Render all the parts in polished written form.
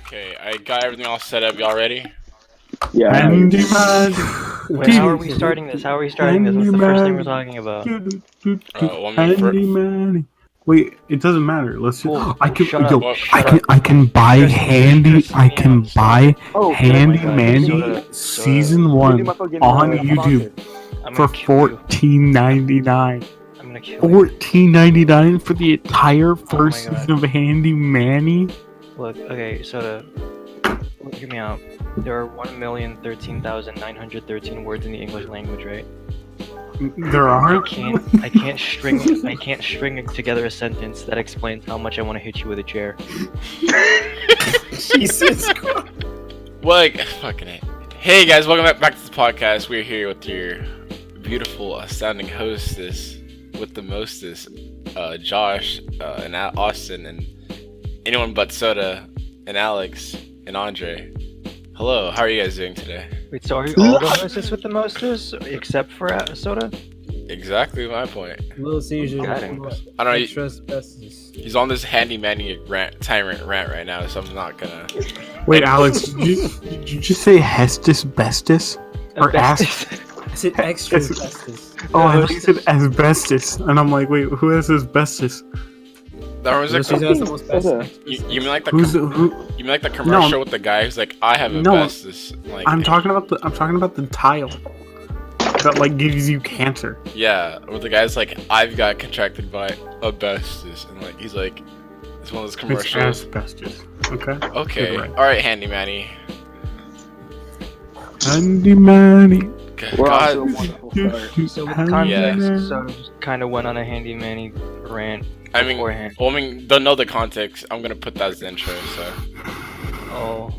Okay, I got everything all set up. Y'all ready? Yeah. Wait, how are we starting this? What's the first thing we're talking about? Handyman. Wait, it doesn't matter. Let's just. Cool. I can. Shut Yo, up. I can buy Just- handy. just I hear me can out. buy Oh, Handy God, Mandy soda. season Give me 1 my phone, give me on my phone. YouTube I'm for gonna kill you. $14.99. I'm gonna kill you. $14.99 for the entire first God. season of Handy Manny. Look, okay, Soda. Hear me out. There are 1,013,913 words in the English language, right? There are. I can't string together a sentence that explains how much I want to hit you with a chair. Jesus Christ. Like, fucking it. Hey guys, welcome back to the podcast. We're here with your beautiful, astounding hostess with the mostest, Josh, and Austin, and anyone but Soda, and Alex, and Andre. Hello, how are you guys doing today? Wait, so are you all the hostess with the mostest, except for Soda? Exactly my point. Little Caesar. Got him. I don't know. Extra asbestos. He's on this handy manny tyrant rant right now, so I'm not gonna. Wait, Alex, did you just say Hestus Bestus? Or Asbestos. I said extra asbestos. Oh, I thought you said asbestos, and I'm like, wait, who has asbestos? That was Little Caesar has the most best. you mean like the Who's you who? mean like the commercial No. with the guy who's like, I have No. asbestos. Like, I'm talking about the tile that like gives you cancer. Yeah, where the guy's like, I've got contracted by asbestos, and like he's like, it's one of those It's commercials. asbestos. Okay. Okay, Good right. all right, handy manny. Handy Manny. We're off to a God, wonderful start. So with Handy context, Manny. Soda just kind of went on a handy manny rant I mean, beforehand. well, I mean, don't know the context. I'm gonna put that as the intro. So Oh,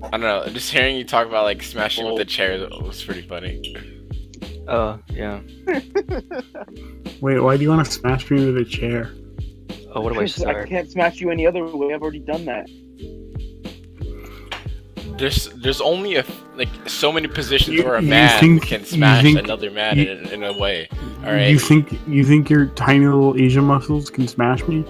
I don't know. Just hearing you talk about like smashing with the chair was pretty funny. yeah. Wait, why do you want to smash me with a chair? Oh, what do I I start? can't smash you any other way. I've already done that. There's only like so many positions You- where a you man think- can you smash think- another man you- in a way. All right. You think your tiny little Asian muscles can smash me?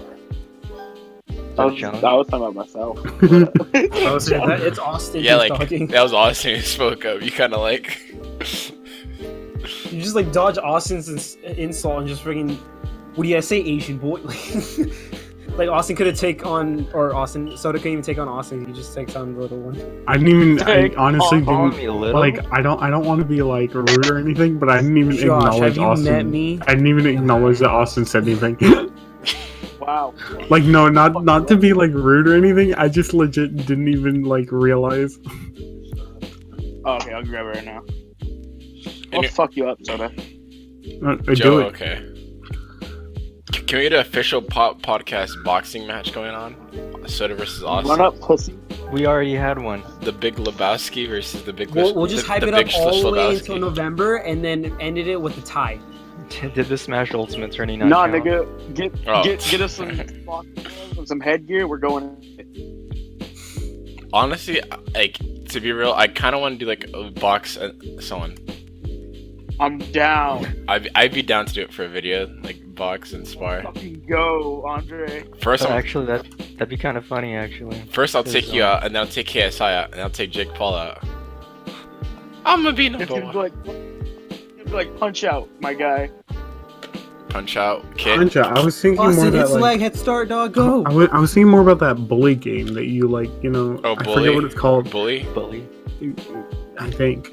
I was John? talking about myself. I was saying that it's Austin Yeah, who's like talking. that was Austin who spoke up. You kind of like. You just like dodge Austin's insult and just freaking. What do you say, Asian boy? Like Austin could have take on, or Austin Soda couldn't even take on Austin. He just takes on the little one. I didn't even. I honestly Calling didn't. me little? Like, I don't want to be like rude or anything, but I didn't even Josh, acknowledge have you Austin. met me? I didn't even acknowledge that Austin said anything. Wow. Like, no, not to be like rude or anything. I just legit didn't even like realize. Oh, okay, I'll grab it right now. I'll Any- fuck you up, Soda. I Joe, do it. okay. Can we get an official podcast boxing match going on? Soda versus Austin. Run up, pussy. We already had one. The Big Lebowski versus the Big. We'll just hype it up Big all the way Lebowski. until November, and then ended it with a tie. Did the Smash Ultimate tourney not Nah, count? nigga, get us some headgear. We're going. Honestly, like to be real, I kind of want to do like a box someone. I'm down. I'd be down to do it for a video, like box and spar. Fucking go, Andre. First, But I'll, actually, that'd be kind of funny, actually. first I'll take Because, you out, and then I'll take KSI out, and I'll take Jake Paul out. I'm gonna be It's number gonna one. be like punch out, my guy. Punch out, kid. Anja, I was thinking more Austin, about it's like. lag, head start, dog, go! I was thinking more about that bully game that you like, you know. Oh, I bully. forget what it's called. Bully. Bully. I think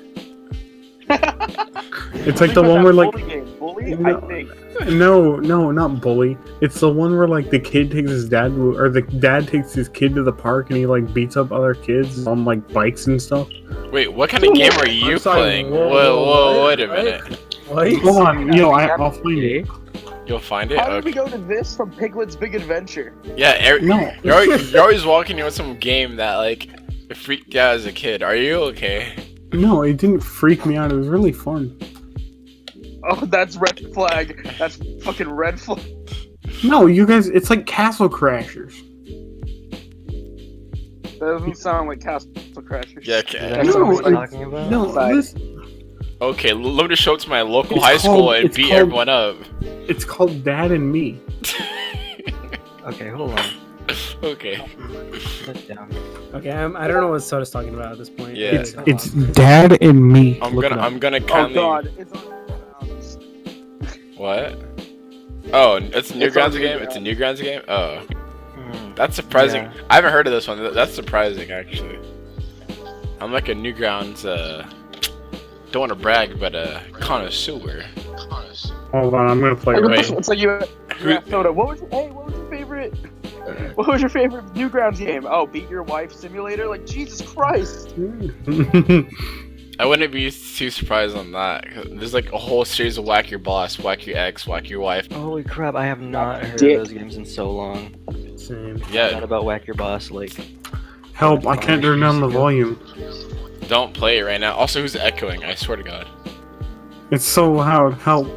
it's like the one where like bully, No. I think. no, not bully. It's the one where like the kid takes his dad, or the dad takes his kid to the park and he like beats up other kids on like bikes and stuff. Wait, what kind of game are you I'm sorry, playing? whoa, Whoa, wait a what? minette. What? Hold on, I'll find it. You'll find it. How did we Okay. go to this from Piglet's Big Adventure? Yeah, No. you're always walking in with some game that like freaked you out as a kid. Are you okay? No, it didn't freak me out. It was really fun. Oh, that's red flag. That's fucking red flag. No, you guys, it's like Castle Crashers. That doesn't sound like Castle Crashers. Yeah, Is okay. that No, what we're it's- talking about? No, Bye. listen, Okay, let me just show it to my local It's high school called- and it's beat called- everyone up. it's called Dad and Me. Okay, hold on. Okay. Sit down. Okay, I don't know what Soda's talking about at this point. Yeah. It's Dad and me. I'm Look it gonna up. I'm gonna Oh kindly. god, it's on. What? Oh, it's a It's Newgrounds on game. Newgrounds. It's a Newgrounds game. Oh, Mm. that's surprising. Yeah. I haven't heard of this one. That's surprising, actually. I'm like a Newgrounds. Don't want to brag, but connoisseur. Hold on, I'm gonna play it. Wait. It's like you. Who- Yeah, Soda. What was your favorite? What was your favorite Newgrounds game? Oh, Beat Your Wife Simulator. Like Jesus Christ. I wouldn't be too surprised on that. There's like a whole series of Whack Your Boss, Whack Your Ex, Whack Your Wife. Holy crap! I have not heard Dick. of those games in so long. Same. Not Yeah, about Whack Your Boss. Like, Help! I can't turn down the volume. don't play it right now. Also, who's echoing? I swear to God. It's so loud. Help!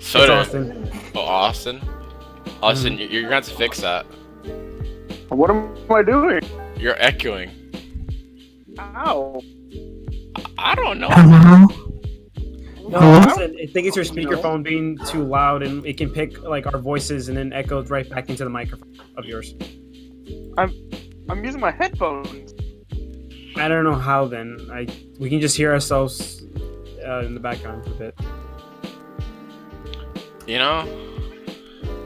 So It's did- Austin. Oh, Austin. Austin, you're gonna have to fix that. What am I doing? You're echoing. Ow. I don't know. Hello? No, Hello? Austin, I think it's your speakerphone being too loud, and it can pick like our voices and then echo right back into the microphone of yours. I'm using my headphones. I don't know how. Then we can just hear ourselves in the background a bit. You know,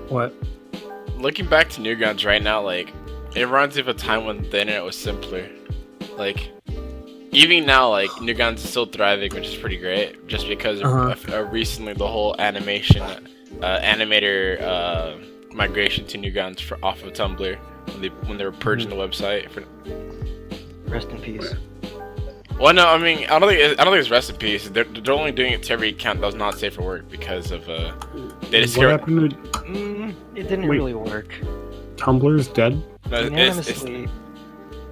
What? looking back to Newgrounds right now, like it reminds me of a time when the internet was simpler. Like even now, like Newgrounds is still thriving, which is pretty great. Just because recently the whole animator migration to Newgrounds off of Tumblr when they were purging the website. rest in peace. Well, no, I mean I don't think it's recipes. They're only doing it to every account that was not safe for work because of they just What happened to It didn't Wait. really work. Tumblr's dead? no, it's- Unanimously,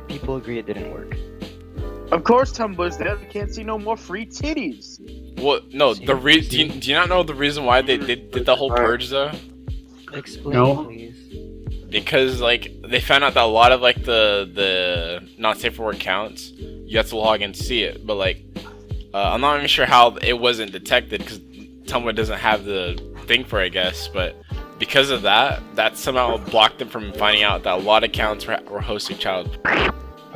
people agree it didn't work. Of course, Tumblr's dead. I can't see no more free titties. well, no, do you not know the reason why they did the whole purge though? Explain, No. please. Because like they found out that a lot of like the not safe for work accounts, you have to log in to see it. But like, I'm not even sure how it wasn't detected because Tumblr doesn't have the thing for it, I guess. But because of that somehow blocked them from finding out that a lot of accounts were hosting child.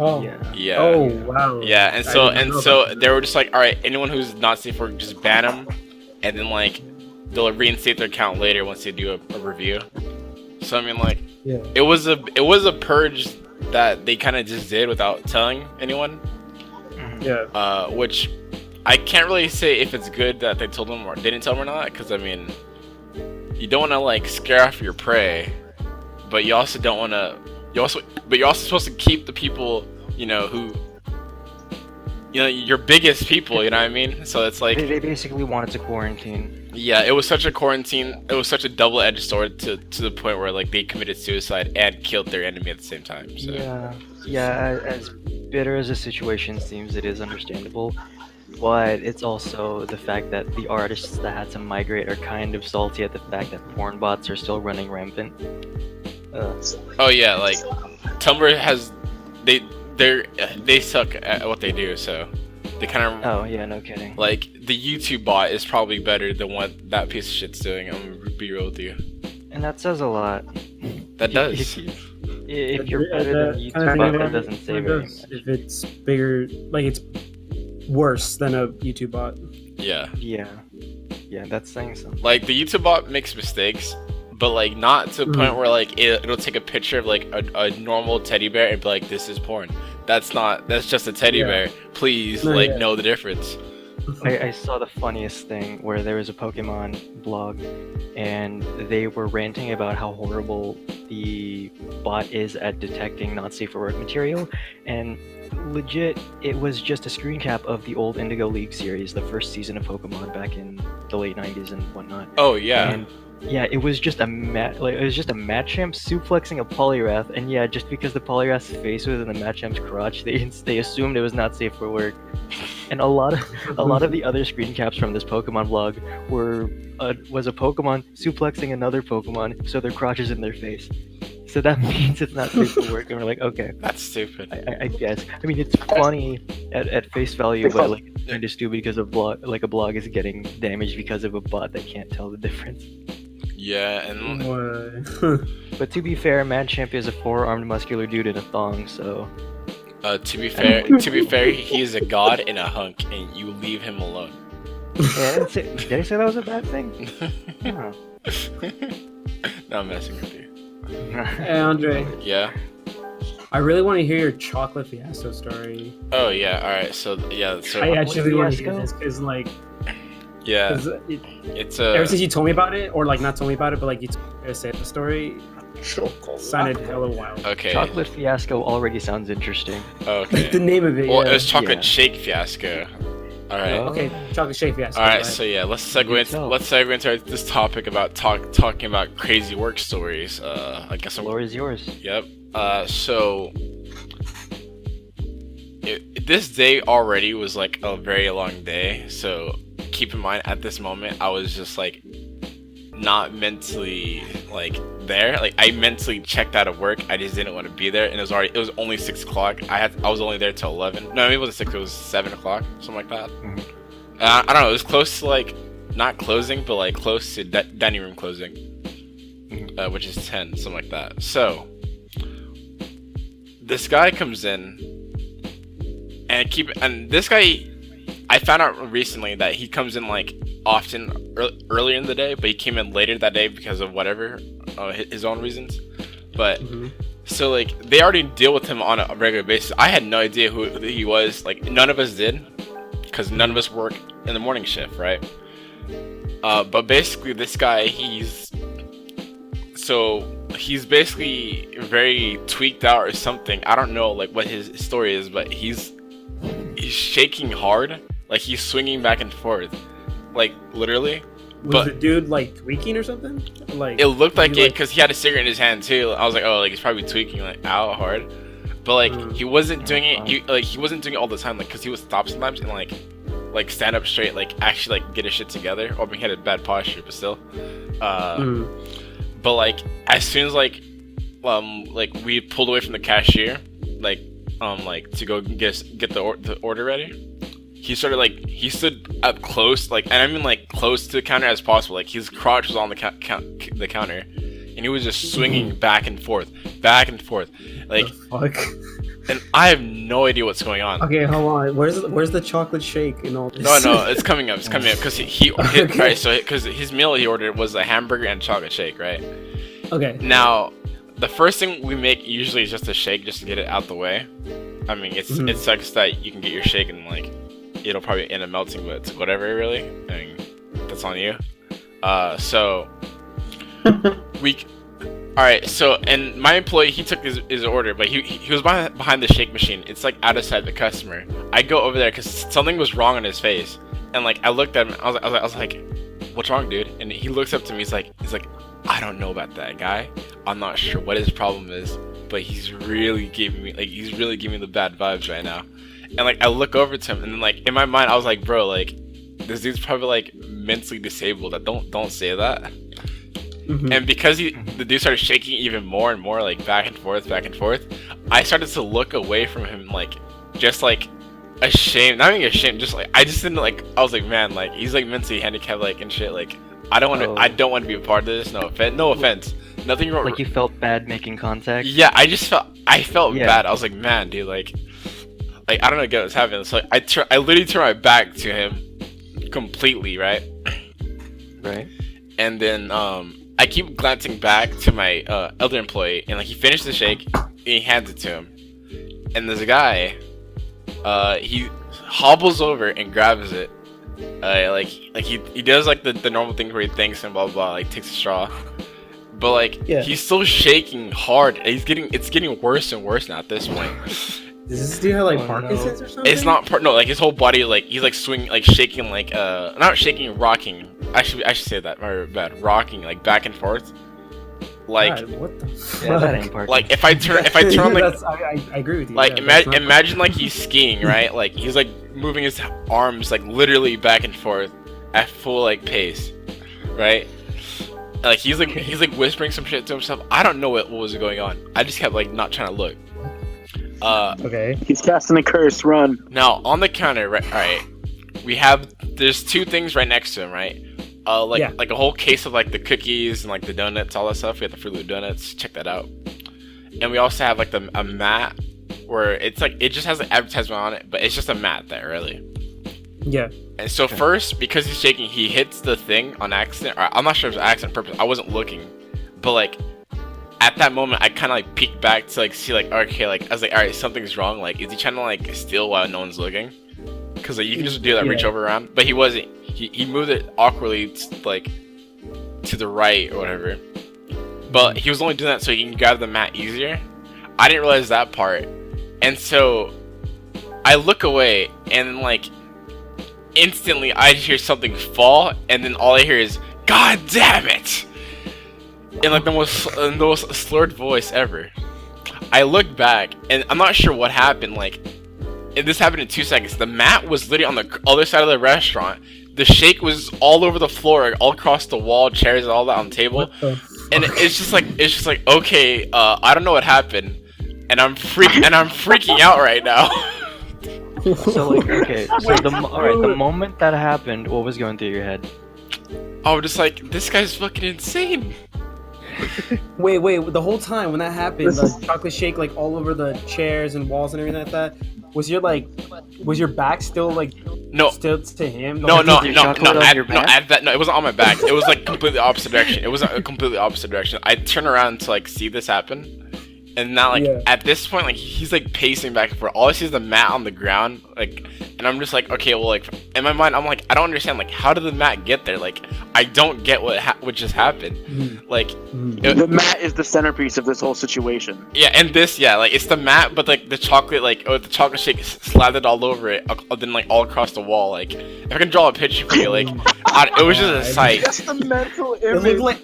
Oh. Yeah. Yeah. Oh wow. Yeah, and I so didn't know so about that. they were just like, all right, anyone who's not safe for work, just ban them, and then like they'll reinstate their account later once they do a review. So I mean, like, Yeah. it was a purge that they kind of just did without telling anyone. Yeah. Which I can't really say if it's good that they told them or they didn't tell them or not, because I mean, you don't want to like scare off your prey, but you also don't want to. You're also supposed to keep the people, you know, who, you know, your biggest people. You know what I mean? So it's like, They basically wanted to quarantine. yeah, it was such a quarantine. It was such a double-edged sword to the point where like they committed suicide and killed their enemy at the same time. So. Yeah. As bitter as the situation seems, it is understandable. But it's also the fact that the artists that had to migrate are kind of salty at the fact that porn bots are still running rampant. Oh yeah, like Tumblr has they suck at what they do, so they kind of Oh yeah, no kidding. like the YouTube bot is probably better than what that piece of shit's doing. I'm gonna be real with you. And that says a lot. That does. If you're better than YouTube bot, that doesn't say very much. If it's bigger, like it's worse than a YouTube bot. Yeah. Yeah, that's saying something. Like the YouTube bot makes mistakes, but like not to the point where like it'll take a picture of like a normal teddy bear and be like, this is porn. That's just a teddy bear. Please know the difference. I saw the funniest thing where there was a Pokemon blog and they were ranting about how horrible the bot is at detecting not safe for work material, and legit it was just a screen cap of the old Indigo League series, the first season of Pokemon back in the late 90s and whatnot. Oh yeah. And yeah, it was just a Machamp suplexing a Poliwrath, and yeah, just because the Poliwrath's face was in the Machamp's crotch, they assumed it was not safe for work. And a lot of the other screen caps from this Pokemon blog was a Pokemon suplexing another Pokemon, so their crotch is in their face. So that means it's not safe for work, and we're like, okay, That's stupid. I guess. I mean, it's funny at face value, but like it's kind of stupid because a blog is getting damaged because of a bot that can't tell the difference. Yeah, and What? But to be fair, Machamp is a four-armed muscular dude in a thong, so to be fair, he is a god in a hunk, and you leave him alone. yeah, did I say that was a bad thing? Oh. No, I'm messing with you. Hey, Andre. Yeah. I really want to hear your chocolate fiasco story. Oh yeah. All right. So yeah. So I actually want to hear fiasco? this because, like, yeah, 'cause it's ever since you told me about it, or like not told me about it, but like you said the story, sounded hella wild. okay. Chocolate fiasco already sounds interesting. Okay. Like the name of it. Well, yeah. it was chocolate Yeah. shake fiasco. All right. Oh. Okay, chocolate shake fiasco. All right. So yeah, let's segue into this topic about talking about crazy work stories. I guess The floor is yours. Yep. So this day already was like a very long day. So keep in mind, at this moment, I was just like not mentally like there. Like I mentally checked out of work. I just didn't want to be there, and it was only 6 o'clock. I was only there till 11. No, it wasn't 6. It was 7 o'clock, something like that. Mhm. I don't know. It was close to like not closing, but like close to dining room closing, which is 10, something like that. So this guy comes in, and this guy, I found out recently that he comes in like often earlier in the day, but he came in later that day because of whatever his own reasons. But so like they already deal with him on a regular basis. I had no idea who he was. Like none of us did, because none of us work in the morning shift, right? But basically, this guy, he's basically very tweaked out or something. I don't know like what his story is, but he's shaking hard, like he's swinging back and forth, like literally. Was the dude like tweaking or something? Like It looked like it because he had a cigarette in his hand too. I was like, oh, like he's probably tweaking like out hard, but like he wasn't doing it. He wasn't doing it all the time, like because he would stop sometimes and like stand up straight, like actually like get his shit together. Or he had a bad posture, but still. But like as soon as like we pulled away from the cashier, like to go get the order ready, he stood up close, like, and I mean like close to the counter as possible. Like his crotch was on the counter, and he was just swinging back and forth, like. Fuck. And I have no idea what's going on. Okay, hold on. Where's the chocolate shake and all this? No, it's coming up. It's coming up because he Okay. right. So because his meal he ordered was a hamburger and chocolate shake, right? Okay. Now, the first thing we make usually is just a shake, just to get it out the way. I mean, it sucks that you can get your shake and like it'll probably end up melting, but it's whatever, really. I mean, that's on you. So Alright, so, and my employee, he took his order, but he was behind the shake machine. It's like out of sight of the customer. I go over there because something was wrong on his face, and like I looked at him. I was like, "What's wrong, dude?" And he looks up to me. He's like, "I don't know about that guy. I'm not sure what his problem is, but he's really giving me the bad vibes right now." And like I look over to him, and then like in my mind, I was like, "Bro, like this dude's probably like mentally disabled. Don't say that." And because the dude started shaking even more and more, like back and forth, I started to look away from him, like just like ashamed, not even ashamed, just like I just didn't like. I was like, man, like he's like mentally handicapped, like and shit. Like I don't want to be a part of this. No offense, nothing wrong. Like you felt bad making contact. Yeah, I felt bad. I was like, man, dude, like I don't know what was happening. So I literally turned my back to him completely, right? And then I keep glancing back to my other employee, and like he finished the shake, and he hands it to him, and there's a guy, he hobbles over and grabs it, like he does like the normal thing where he thanks and blah blah blah, like takes a straw, but like he's still shaking hard, and it's getting worse and worse now at this point. Does this dude have like Parkinson's or something? It's not no, like his whole body, like he's like swinging, like shaking, like not shaking, rocking. I should say that. My bad. Rocking, like back and forth. Like God, what the fuck? Yeah, that ain't Parkinson's. like if I turn like I agree with you. like yeah, imagine like he's skiing, right? Like he's like moving his arms like literally back and forth at full like pace, right? Like he's like whispering some shit to himself. I don't know what was going on. I just kept like not trying to look. Okay. He's casting a curse. Run. Now on the counter, right? All right, there's two things right next to him, right? like a whole case of like the cookies and like the donuts, all that stuff. We had the Fruit Loop donuts. Check that out. And we also have like a mat where it's like it just has an advertisement on it, but it's just a mat there, really. Yeah. And so first, because he's shaking, he hits the thing on accident. Or I'm not sure if it was accident or purpose. I wasn't looking, but like at that moment, I kind of like peeked back to like see like okay, like I was like, all right, something's wrong. Like, is he trying to like steal while no one's looking? Because like you can just do that reach over around, but he wasn't. He moved it awkwardly like to the right or whatever. But he was only doing that so he can grab the mat easier. I didn't realize that part, and so I look away and like instantly I hear something fall, and then all I hear is "God damn it!" in like the most slurred voice ever. I look back and I'm not sure what happened. Like, and this happened in 2 seconds. The mat was literally on the other side of the restaurant. The shake was all over the floor, all across the wall, chairs, and all that on the table. And it's just like okay, I don't know what happened, and I'm freaking out right now. So like, okay, so the moment that happened, what was going through your head? I was just like, this guy's fucking insane. Wait, the whole time when that happened, the chocolate shake like all over the chairs and walls and everything like that, was your back still like still to him? No, it wasn't on my back. It was like completely opposite direction. It wasn't a completely opposite direction. I turned around to like see this happen. And now, like, at this point, like, he's, like, pacing back and forth. All I see is the mat on the ground, like, and I'm just like, okay, well, like, in my mind, I'm like, I don't understand, like, how did the mat get there? Like, I don't get what just happened. Like, the mat is the centerpiece of this whole situation. Yeah, and this, like, it's the mat, but, like, the chocolate, like, the chocolate shake slathered all over it, then, like, all across the wall. Like, if I can draw a picture for you, like, it was just a sight. That's the mental It image. looked like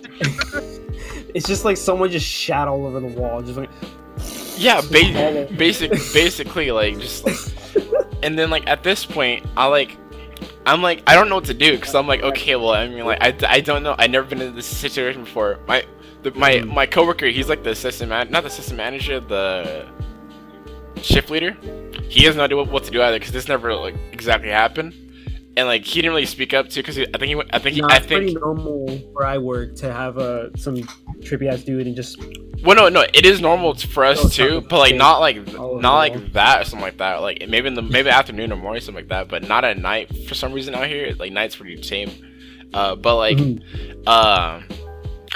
it's just like someone just shat all over the wall, just like basically like just like, and then like at this point I'm like I don't know what to do, because I'm like, okay, well, I mean, like I don't know, I've never been in this situation before. My coworker, he's like the not the assistant manager, the shift leader. He has no idea what to do either, because this never like exactly happened. And like he didn't really speak up too, because I think it's pretty normal where I work to have some trippy ass dude and just. Well, no, it is normal for us too, but like not like that or something like that. Like maybe in the afternoon or morning, something like that, but not at night for some reason out here. Like night's pretty tame. But like,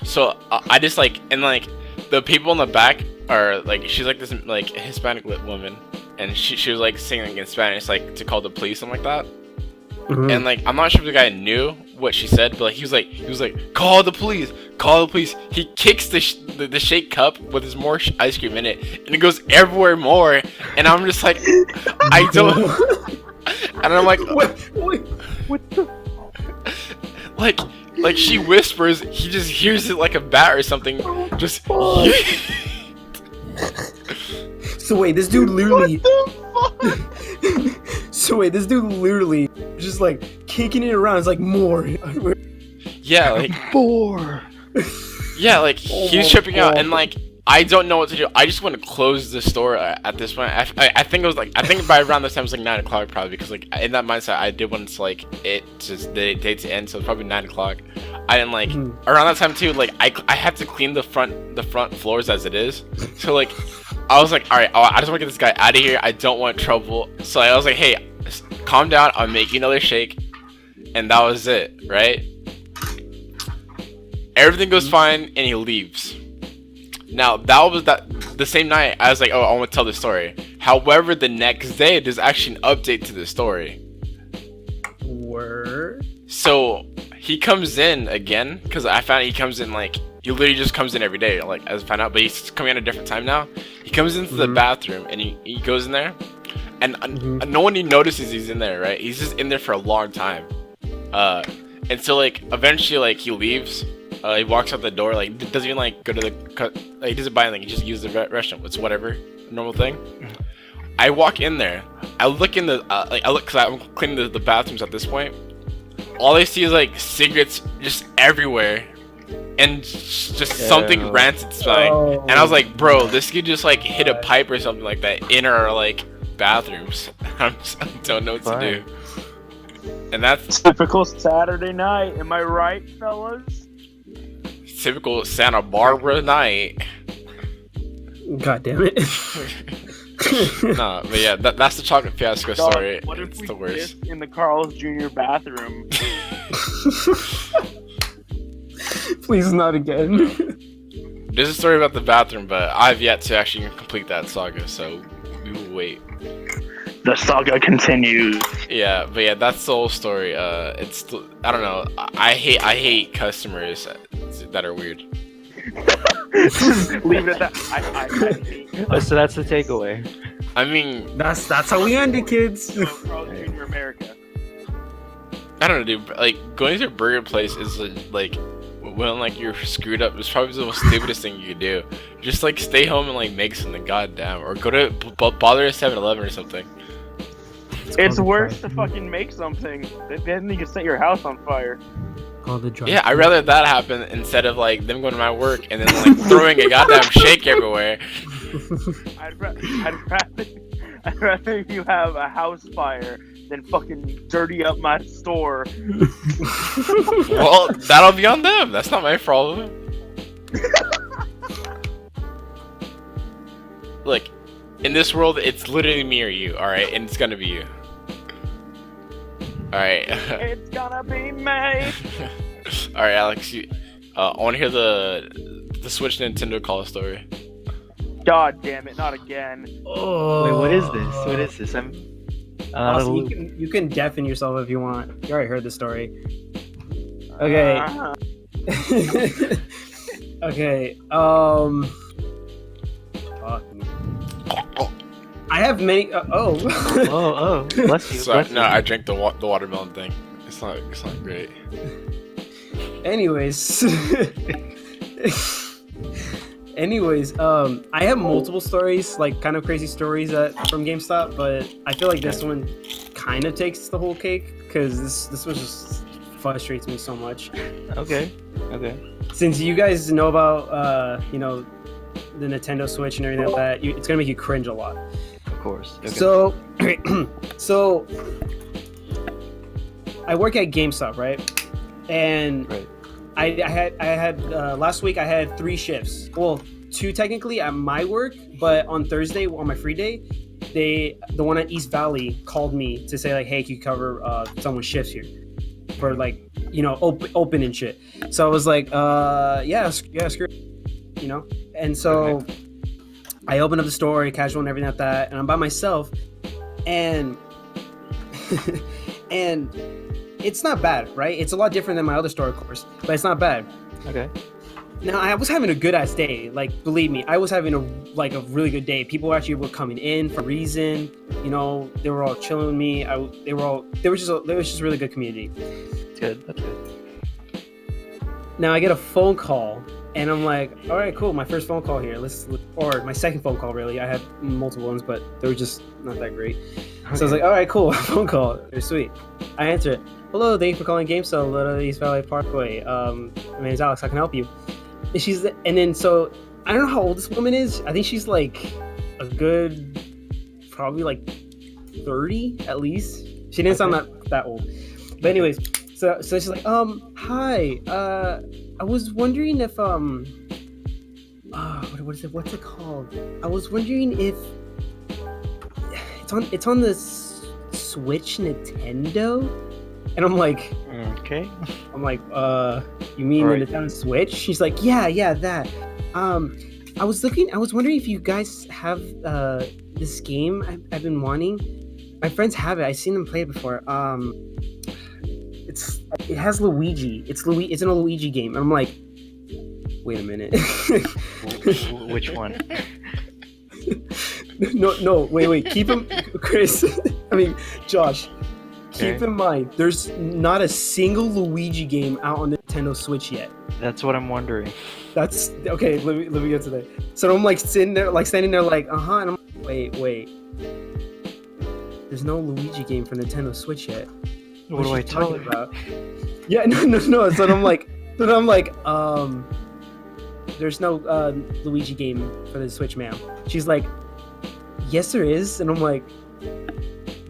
so I just like, and like the people in the back are like, she's like this like Hispanic woman, and she was like singing in Spanish like to call the police, something like that. And like I'm not sure if the guy knew what she said, but like he was like call the police. He kicks the shake cup with his more ice cream in it, and it goes everywhere more. And I'm just like, I don't. And I'm like, What the? Like she whispers, he just hears it like a bat or something. Just. So wait, this dude literally. What the fuck? So wait, this dude literally just like kicking it around. It's like more. Yeah, like Four. Yeah, like he's tripping out, and like I don't know what to do. I just want to close the store at this point. I think it was like, I think by around this time it was like 9 o'clock probably, because like in that mindset I did want to like it just the day to end, so it's probably 9 o'clock. I didn't like around that time too. Like I had to clean the front floors as it is, so like I was like, all right, I just want to get this guy out of here. I don't want trouble. So I was like, hey, calm down. I'll make you another shake, and that was it, right? Everything goes fine, and he leaves. Now, that was the same night, I was like, oh, I want to tell the story. However, the next day, there's actually an update to the story. Word. So, he comes in again, because I found he comes in, like, he literally just comes in every day, like, as I found out, but he's coming at a different time now. He comes into the bathroom, and he goes in there, and no one even notices he's in there, right? He's just in there for a long time. And so, like, eventually, like, he leaves. He walks out the door, like, doesn't even, like, go to the, like, he doesn't buy anything, he just uses the restroom, it's whatever, normal thing. I walk in there, I look in the, because I'm cleaning the bathrooms at this point. All I see is, like, cigarettes just everywhere, and just something rancid smelling. And I was like, bro, this could just, like, hit a pipe or something like that in our, like, bathrooms. I don't know what to do. And that's Typical Saturday night. Am I right, fellas? typical Santa Barbara night. God damn it. No, but yeah, that's the chocolate fiasco Dog, story. what if It's we the worst. pissed in the Carl's Jr. bathroom? Please not again. There's a story about the bathroom, but I've yet to actually complete that saga, so we will wait. The saga continues. Yeah, but yeah, that's the whole story. It's I don't know. I hate customers that are weird. Leave it at that. I hate Oh, so that's the takeaway. I mean, That's how we end it, kids. Carl's Jr. America. I don't know, dude. Like going to a burger place is like when like you're screwed up. It's probably the most stupidest thing you could do. Just like stay home and like make something, goddamn, or go to bother a 7-Eleven or something. It's worse to fucking make something. Then you can set your house on fire. Called the drive. Yeah, I'd rather that happen instead of like them going to my work and then like throwing a goddamn shake everywhere. I'd rather you have a house fire than fucking dirty up my store. Well, that'll be on them. That's not my problem. Look, in this world, it's literally me or you, alright? And it's gonna be you. Alright. It's gonna be me. Alright, Alex, I wanna hear the Switch Nintendo Call story. God damn it, not again. Oh. Wait, what is this? What is this? I'm out of the Austin, loop. you can deafen yourself if you want. You already heard the story. Okay. Uh-huh. Okay. Fuck. I have many. Oh, bless you. Sorry, Bless no, you. I drank the watermelon thing. It's not great. Anyways. I have multiple stories, like kind of crazy stories from GameStop, but I feel like this one kind of takes the whole cake because this one just frustrates me so much. Okay. Since you guys know about the Nintendo Switch and everything like that, it's gonna make you cringe a lot. Of course. Okay. So, so I work at GameStop, right? And Right. I had last week I had 3 shifts. Well, 2 technically at my work, but on Thursday on my free day, the one at East Valley called me to say like, hey, can you cover someone's shifts here for like open and shit. So I was like, yeah, screw it, And so I opened up the store, casual and everything like that, and I'm by myself, and and it's not bad, right? It's a lot different than my other store, of course, but it's not bad. Okay. Now I was having a good ass day. Like, believe me, I was having a really good day. People actually were coming in for a reason. They were all chilling with me. There was just a really good community. That's good. That's good. Now I get a phone call, and I'm like, all right, cool. My first phone call here. Or my second phone call, really. I had multiple ones, but they were just not that great. Okay. So I was like, all right, cool. Phone call. They're sweet. I answer it. Hello, thank you for calling GameStop, East Valley Parkway. My name is Alex. How can I help you? And then so I don't know how old this woman is. I think she's like a good, probably like 30 at least. She didn't sound that old. But anyways, so she's like, hi. I was wondering if what's it called? I was wondering if it's on the Switch Nintendo. And I'm like, Okay. you mean Right. the Nintendo Switch? She's like, yeah, that. I was wondering if you guys have this game I've been wanting. My friends have it. I've seen them play it before. It has Luigi. It's in a Luigi game. And I'm like, wait a minute. Which one? No, wait. Keep him, Chris. Josh. Keep Okay. in mind, there's not a single Luigi game out on the Nintendo Switch yet. That's what I'm wondering. That's okay. Let me get to that. So I'm like standing there, like, and I'm like, wait. There's no Luigi game for Nintendo Switch yet. What do I tell her? about? Yeah, no. So I'm like, there's no Luigi game for the Switch, ma'am. She's like, yes, there is, and I'm like,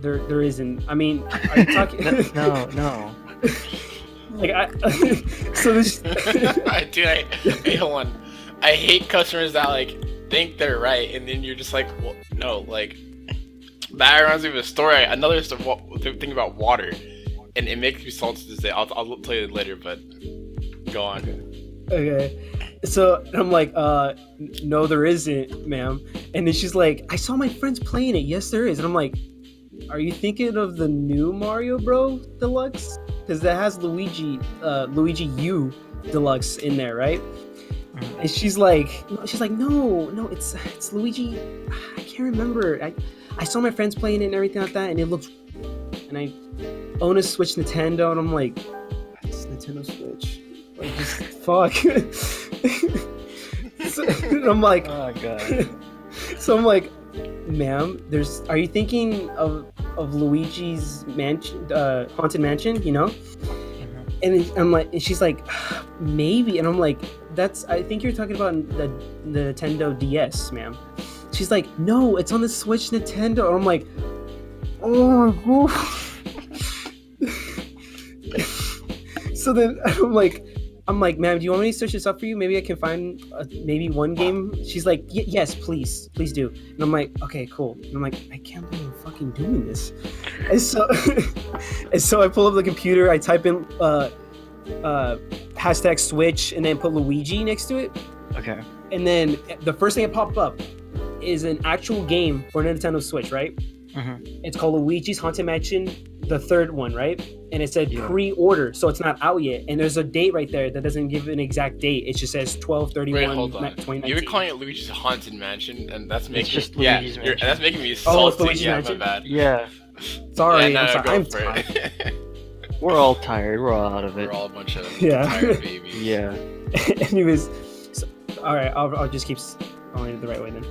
there isn't. I mean, are you talking? No. Like so this. Dude, hey, hold on. I hate customers that like think they're right, and then you're just like, well, no, like that reminds me of a story. Another thing about water, and it makes me salty to this day. I'll tell you later, but go on. Okay. So I'm like, no, there isn't, ma'am. And then she's like, I saw my friends playing it. Yes, there is. And I'm like, are you thinking of the new Mario Bro Deluxe? Because that has Luigi U Deluxe in there, right? And she's like, no, it's Luigi. I can't remember. I saw my friends playing it and everything like that, and it looks. And I own a Switch Nintendo, and I'm like, it's Nintendo Switch. Like, just fuck. So, I'm like, Oh god. so I'm like, ma'am, are you thinking of Luigi's mansion, haunted mansion? You know? And I'm like, and she's like, maybe. And I'm like, I think you're talking about the Nintendo DS, ma'am. She's like, no, it's on the Switch Nintendo. And I'm like, oh my god. So then I'm like, ma'am, do you want me to search this up for you? Maybe I can find maybe one game. She's like, yes, please do. And I'm like, okay, cool. And I'm like, I can't believe I'm fucking doing this. And so, I pull up the computer. I type in hashtag Switch and then put Luigi next to it. Okay. And then the first thing that popped up is an actual game for Nintendo Switch, right? It's called Luigi's Haunted Mansion, the third one, right? And it said pre-order, so it's not out yet. And there's a date right there that doesn't give an exact date. It just says 12/31. Wait, hold on. 2019. You were calling it Luigi's Haunted Mansion, and that's making just yeah, Luigi's Mansion. that's making me Oh, it's salty. Luigi's Yeah, Mansion? my bad. Yeah. Sorry, Yeah, I'm no, sorry. go I'm for tired. it. We're all tired. We're all out of it. We're all a bunch of Yeah. tired babies. Yeah. Anyways, all right, I'll just keep going it the right way then.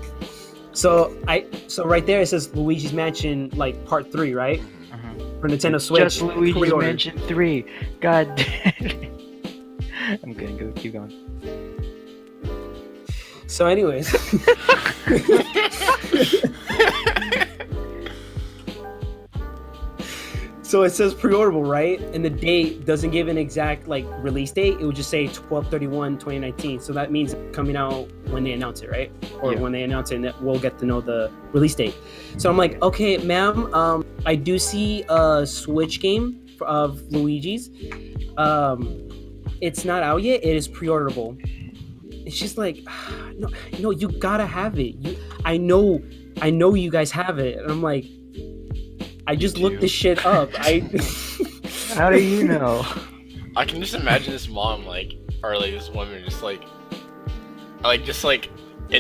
So right there it says Luigi's Mansion like Part 3, right? For Nintendo Switch. Just Luigi's pre-order. Mansion 3. God damn it. I'm gonna go. Keep going. So anyways. So it says pre-orderable, right? And the date doesn't give an exact like release date. It would just say 12/31/2019. So that means coming out when they announce it, right? Or Yeah. when they announce it, and we'll get to know the release date. So I'm like, okay, ma'am, I do see a Switch game of Luigi's. It's not out yet. It is pre-orderable. And she's like, no, you gotta have it. I know you guys have it. And I'm like, I just looked this shit up. How do you know? I can just imagine this mom or this woman just in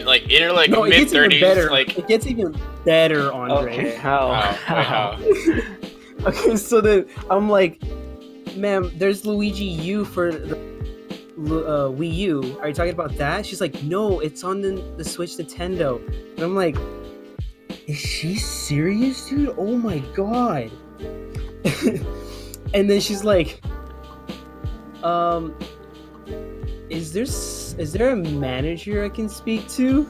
her no, it mid gets even 30s, better. It gets even better, Andre. Okay, how? Okay, so then I'm like, ma'am, there's Luigi U for the Wii U. Are you talking about that? She's like, no, it's on the Switch Nintendo. And I'm like, is she serious, dude? Oh my god. And then she's like, is there a manager I can speak to?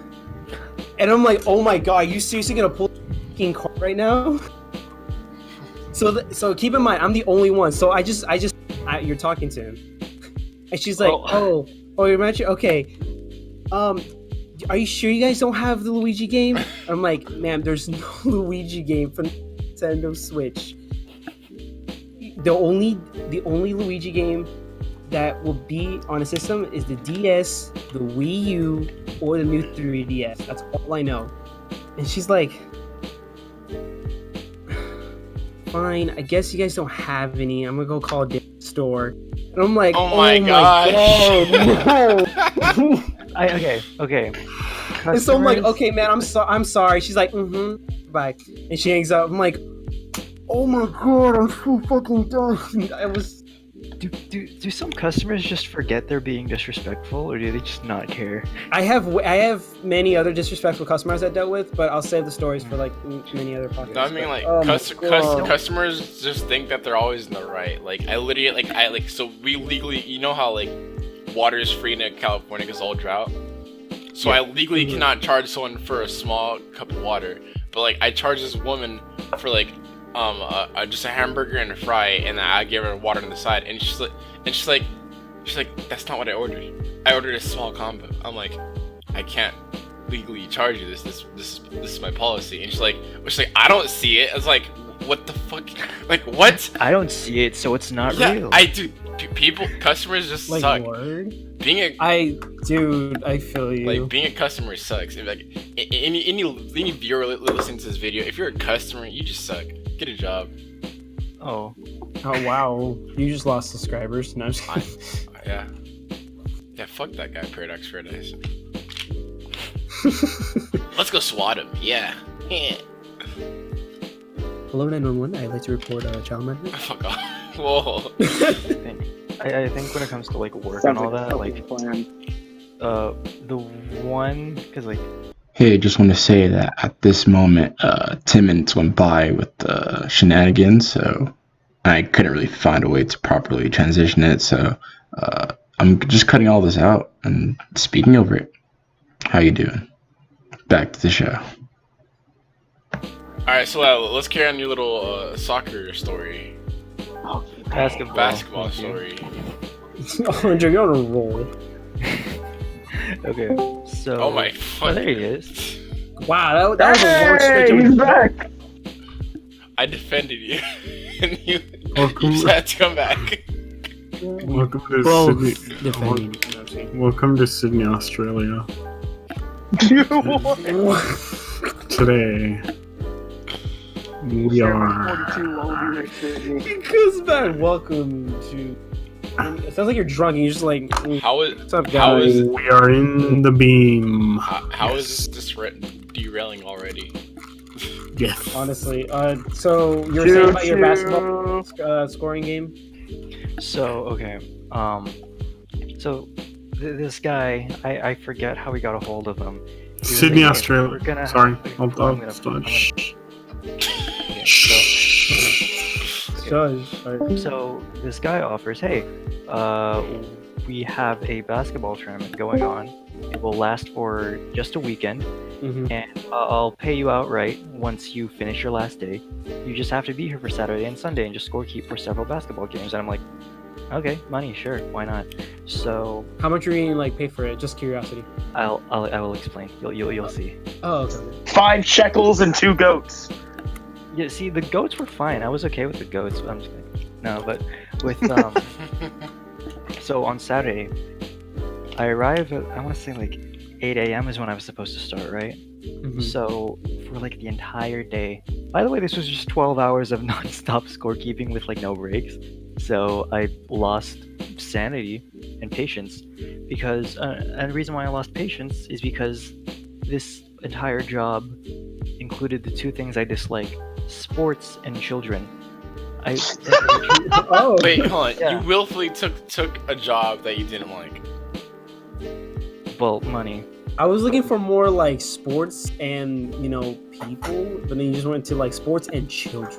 And I'm like, oh my god, you seriously gonna pull the fucking card right now? So keep in mind, I'm the only one. So you're talking to him, and she's like, oh, your manager, okay. Are you sure you guys don't have the Luigi game? I'm like, ma'am, there's no Luigi game for Nintendo Switch. The only Luigi game that will be on the system is the DS, the Wii U, or the new 3DS. That's all I know. And she's like, fine, I guess you guys don't have any. I'm gonna go call the store. And I'm like, oh my god, no. Okay. And so I'm like, okay, man, I'm sorry. She's like, bye. And she hangs up. I'm like, oh my god, I'm so fucking done. I was. Do some customers just forget they're being disrespectful, or do they just not care? I have many other disrespectful customers I dealt with, but I'll save the stories for like many other podcasts. No, I mean customers just think that they're always in the right. So we legally, you know how water is free in California because all drought. So I legally cannot charge someone for a small cup of water, but I charge this woman for just a hamburger and a fry, and I gave her water on the side, and she's like, that's not what I ordered. I ordered a small combo. I'm like, I can't legally charge you this. This is my policy. And she's like, I don't see it. I was like, what the fuck? Like, what? I don't see it, so it's not Yeah, real. I do. Customers just Like suck. word? Being a I feel you. Like, being a customer sucks. If, like, any viewer listening to this video, if you're a customer, you just suck. Get a job. Oh, Oh wow, you just lost subscribers. No, I'm just kidding. Yeah, fuck that guy, Paradox Paradise. Let's go swat him. Yeah. Hello 911. I'd like to report a child murder. Fuck off. Whoa. I think when it comes to like work Sounds and all like a that, healthy like plan. the one, because like Hey, just want to say that at this moment, 10 minutes went by with shenanigans, so I couldn't really find a way to properly transition it, so I'm just cutting all this out and speaking over it. How you doing? Back to the show. Alright, so let's carry on your little soccer story. Basketball story. Andre, you're on a roll. Okay, so Oh my oh, fuck. there he is. Wow, that was a long stretch of he's back. I defended you. And you Welcome, just had to come back. welcome to both Sydney. defending. Welcome to Sydney, Australia. Today we are. 42 Wallaby Lake City. He goes back. Welcome to. It sounds like you're drunk and you're just like, How is what's up, How guys? is- We are in the beam. how is this derailing already? Yes. Honestly, so you were saying about your basketball scoring game? So okay, so this guy, I forget how we got a hold of him. He was Sydney, like, "Hey, Australia. we're gonna Sorry. have- I'll I'm gonna- start. okay, so- Shush. So this guy offers, hey, we have a basketball tournament going on. It will last for just a weekend, Mm-hmm. and I'll pay you outright once you finish your last day. You just have to be here for Saturday and Sunday and just scorekeep for several basketball games. And I'm like, okay, money, sure, why not? So How much are you gonna like pay for it? Just curiosity. I will explain. You'll see. Oh, okay. 5 shekels and 2 goats. Yeah, see, the goats were fine. I was okay with the goats. I'm just kidding. No, but with so on Saturday, I arrive at, I want to say like 8 a.m. is when I was supposed to start, right? Mhm. So for like the entire day. By the way, this was just 12 hours of non-stop scorekeeping with like no breaks. So I lost sanity and patience because, and the reason why I lost patience is because this entire job included the 2 things I dislike: sports and children. Oh. Wait, hold on. Yeah. You willfully took a job that you didn't like. Well, money. I was looking for more like sports and people, but then you just went to like sports and children.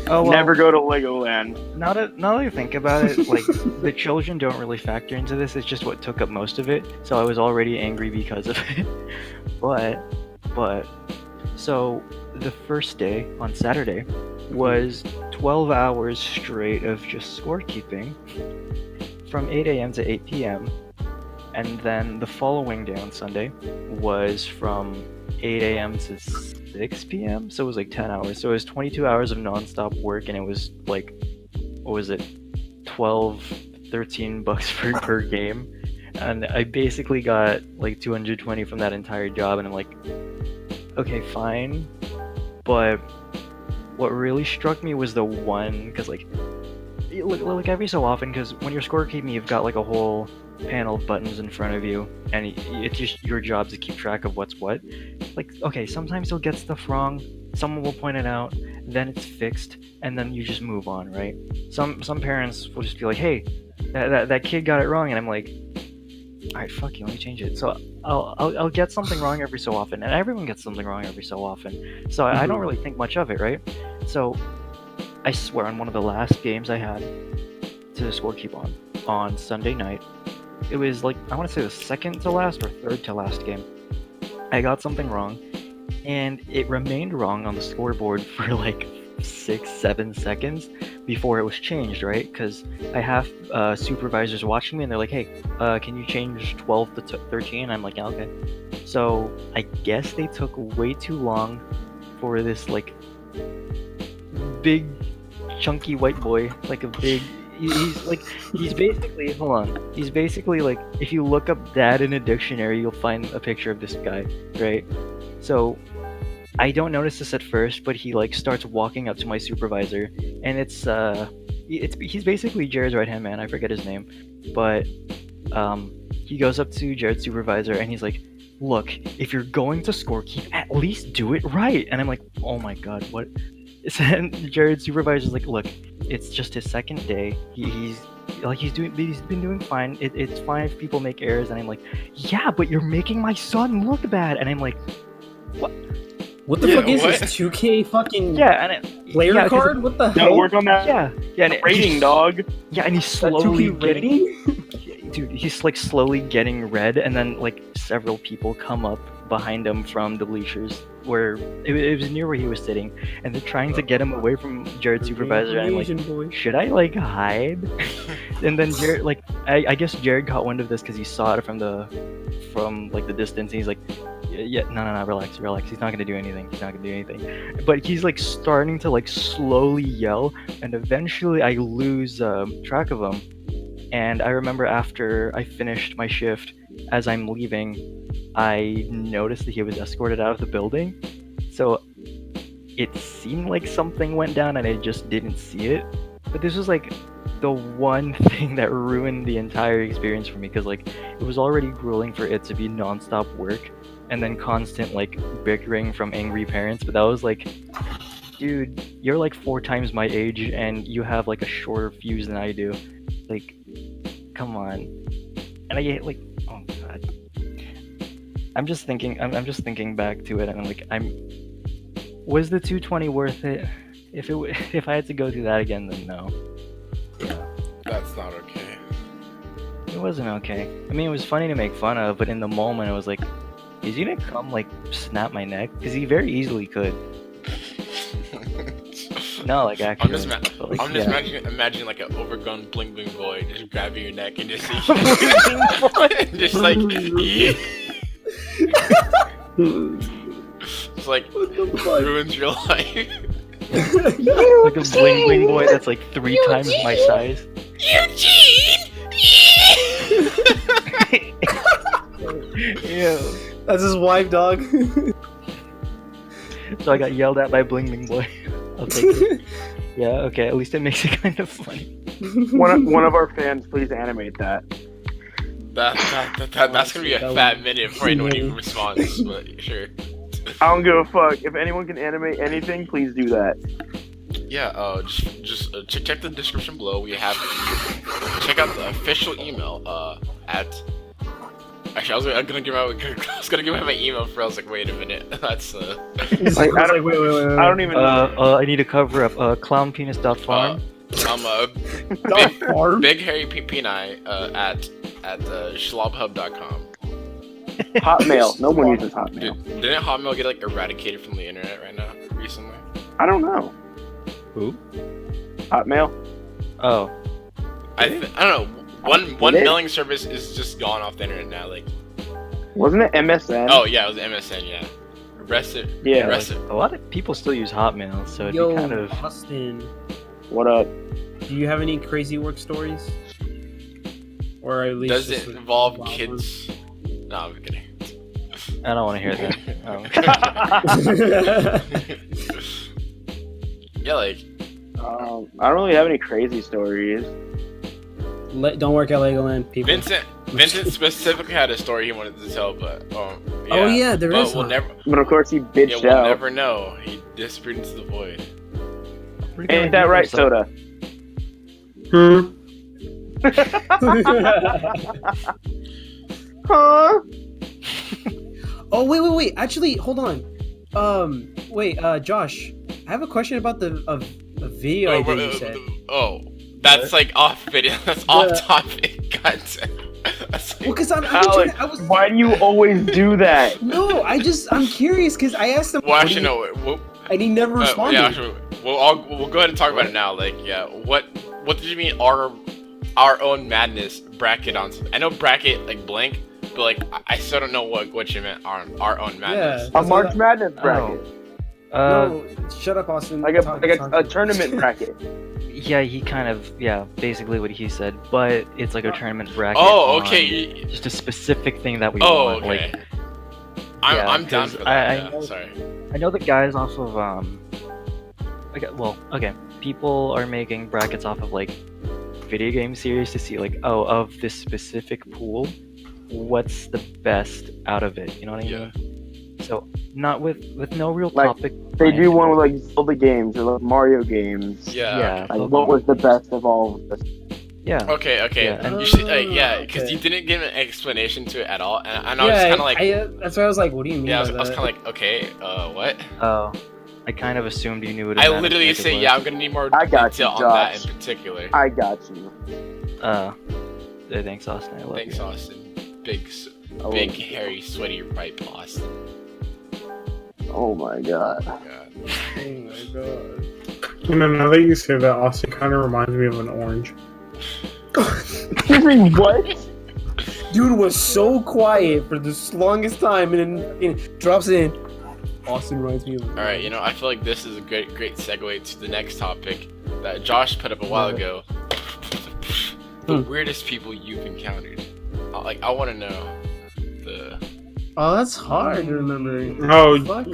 Oh, well, Never go to Legoland. Now that I think about it, like the children don't really factor into this. It's just what took up most of it. So I was already angry because of it. But so the first day on Saturday was 12 hours straight of just scorekeeping from 8 a.m. to 8 p.m. And then the following day on Sunday was from 8 a.m. to 6 p.m. So it was like 10 hours. So it was 22 hours of nonstop work, and it was like, what was it, 12, 13 bucks per game. And I basically got like 220 from that entire job, and I'm like, okay, fine. But what really struck me was the one, because like every so often, because when you're scorekeeping, you've got like a whole panel of buttons in front of you, and it's just your job to keep track of what's what. Like, okay, sometimes you'll get stuff wrong, someone will point it out, then it's fixed, and then you just move on, right? Some parents will just be like, hey, that kid got it wrong, and I'm like, alright, fuck you, let me change it. So I'll get something wrong every so often, and everyone gets something wrong every so often, so I don't really think much of it, right? So I swear, on one of the last games I had to scorekeep on Sunday night, it was like, I want to say the second to last or third to last game, I got something wrong, and it remained wrong on the scoreboard for like 6-7 seconds before it was changed, right? Because I have supervisors watching me, and they're like, "Hey, can you change 12 to 13?" I'm like, "Yeah, okay." So I guess they took way too long for this like big, chunky white boy, like a big. He's basically, hold on. He's basically like, if you look up dad in a dictionary, you'll find a picture of this guy, right? So I don't notice this at first, but he like starts walking up to my supervisor, and he's basically Jared's right hand man. I forget his name, but he goes up to Jared's supervisor and he's like, "Look, if you're going to scorekeep, at least do it right." And I'm like, "Oh my god, what?" And Jared's supervisor's like, "Look, it's just his second day. He's been doing fine. It's fine if people make errors." And I'm like, "Yeah, but you're making my son look bad." And I'm like, "What? What the fuck is this 2K fucking player card? What the hell? Gotta work on that. Yeah, and Rating, dog. Yeah, and he's That slowly 2K getting, dude, he's like slowly getting red, and then like several people come up behind him from the bleachers where it was near where he was sitting, and they're trying to get him away from Jared's supervisor. And I'm like, Asian boy. should I like hide? And then Jared, like, I guess Jared caught wind of this because he saw it from like the distance. And he's like, yeah, no, relax. He's not gonna do anything. But he's like starting to like slowly yell, and eventually I lose track of him. And I remember after I finished my shift, as I'm leaving, I noticed that he was escorted out of the building. So it seemed like something went down and I just didn't see it. But this was like the one thing that ruined the entire experience for me, because like it was already grueling for it to be non-stop work and then constant like bickering from angry parents. But that was like, dude, you're like 4 times my age and you have like a shorter fuse than I do. Like, come on. And I get like, oh god. I'm just thinking back to it, and I'm like, was the 220 worth it? If I had to go through that again, then no. That's not okay. It wasn't okay. I mean, it was funny to make fun of, but in the moment, it was like, is he gonna come like snap my neck? Because he very easily could. No, like actually. I'm just imagining like an overgrown bling bling boy just grabbing your neck and just just like it's like ruins your life. Like a bling bling boy that's like 3 times my size. Eugene! Ew. That's his wife, dog. So I got yelled at by bling bling boy. I'll take it. Yeah, okay, at least it makes it kind of funny. One of our fans, please animate that. That's gonna be a fat minute before anyone even responds, but sure. I don't give a fuck. If anyone can animate anything, please do that. Yeah, just check the description below. We have check out the official email at. Actually, I was gonna give out my email for. I was like, wait a minute, that's Like, I don't even. I need to cover up clownpenis.farm. Big Harry Peni at schlobhub.com. Hotmail. No one uses Hotmail. Didn't Hotmail get like eradicated from the internet right now recently? I don't know. Who? Hotmail. Oh. I don't know. One mailing service is just gone off the internet now. Like, wasn't it MSN? oh yeah, it was MSN. Yeah, arrested. Yeah, arrested. A lot of people still use Hotmail, so it'd Yo, be kind of. Austin, What up? do you have any crazy work stories? Or at least Does just, it like, involve wild kids? No, I'm kidding. I don't want to hear that. Yeah, like I don't really have any crazy stories. Don't work at Legoland, people. Vincent specifically had a story he wanted to tell, but Oh yeah, there is. we'll one. never. But of course he Yeah, bitched we'll out. never know. He disappeared into the void. Ain't that right, Soda? Huh? Oh wait. Actually, hold on. Josh, I have a question about the video idea you said. Oh, that's like off video. That's off topic. God damn. That's Well, because I'm Alex, I was. why do you always do that? No, I'm curious because I asked him. well, actually, no. And he never responded. Yeah, actually, we'll go ahead and talk about it now. Like, yeah, what did you mean our own madness bracket on? I know bracket like blank, but like I still don't know what you meant. Our own madness. Yeah. A March Madness bracket, No, shut up, Austin. like a tournament bracket. Yeah, he kind of, basically what he said, but it's like a tournament bracket. Oh, on okay. Just a specific thing that we Oh, want. okay. Like, I'm down 'cause for that. I- Yeah, sorry. I know the guys off of okay, people are making brackets off of like video game series to see like, oh, of this specific pool, what's the best out of it? You know what I mean? So not with no real Like, topic. They do planned. one with like Zelda games or like Mario games. Yeah. Like, what was the best of all of this? Yeah. Okay. Yeah, and- You should, because Okay. you didn't give an explanation to it at all, and I was kind of like, that's why I was like, what do you mean? yeah, I by was that? kind of like, okay, what? Oh, I kind of assumed you knew what. a I Madness literally bracket say, was. yeah, I'm gonna need more I got detail you, on that in Josh. particular. I got you. Thanks, Austin. I love Thanks, you. Austin. Big, Oh, big, hairy, sweaty, ripe Austin. oh my god. God. Oh my god. You know, now that you say that, Austin kind of reminds me of an orange. What? Dude was so quiet for the longest time, and then drops in. Austin reminds me of. All right, I feel like this is a great segue to the next topic that Josh put up a while ago. The weirdest people you've encountered. I want to know the Oh, that's hard to remember. Oh, Fuck.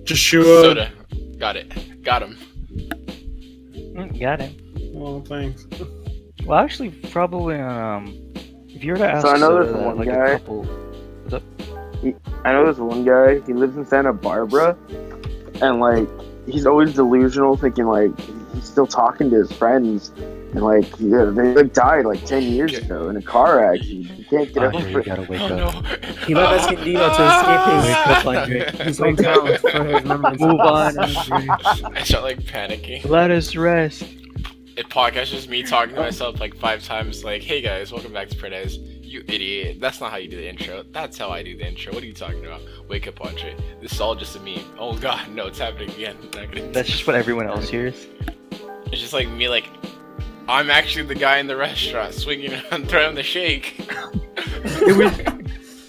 Joshua. soda. Got it. Got him. Got it. Oh, thanks. Well, actually, probably if you were to ask, So I know there's Soda, one like guy- a couple. I know this one guy, he lives in Santa Barbara, and like, he's always delusional, thinking like, he's still talking to his friends, and like, they like died like 10 years ago in a car accident. He can't get Andre, you over it. gotta wake Oh up. no. He let Escondido to Wake up, escape Andre. his hometown for his remembrance. Move on, Andre. I start like panicking. Let us rest. It podcast just me talking to myself like 5 times. Like, hey guys, welcome back to Paradise. You idiot. That's not how you do the intro. That's how I do the intro. What are you talking about? Wake up, Andre. This is all just a meme. Oh god, no, it's happening again. That's just what everyone else hears. It's just like me, like, I'm actually the guy in the restaurant swinging and throwing the shake. It was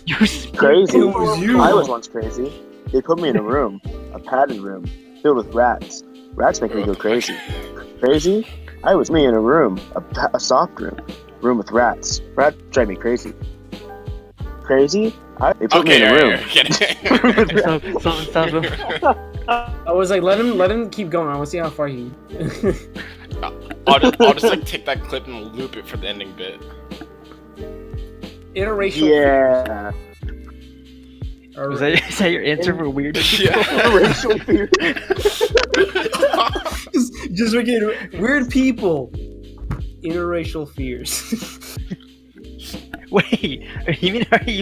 you. Crazy. It was you. I was once crazy. They put me in a room, a padded room, filled with rats. Rats make me go crazy. Crazy? I was me in a room, a soft room with rats. Rats drive me crazy. Crazy? They put me in a room. I was like, let him keep going. I want to see how far he. I'll just like take that clip and loop it for the ending bit. Interracial. Yeah. Is that your answer for weird? Racial fear. Just making weird people. Interracial fears. Wait, you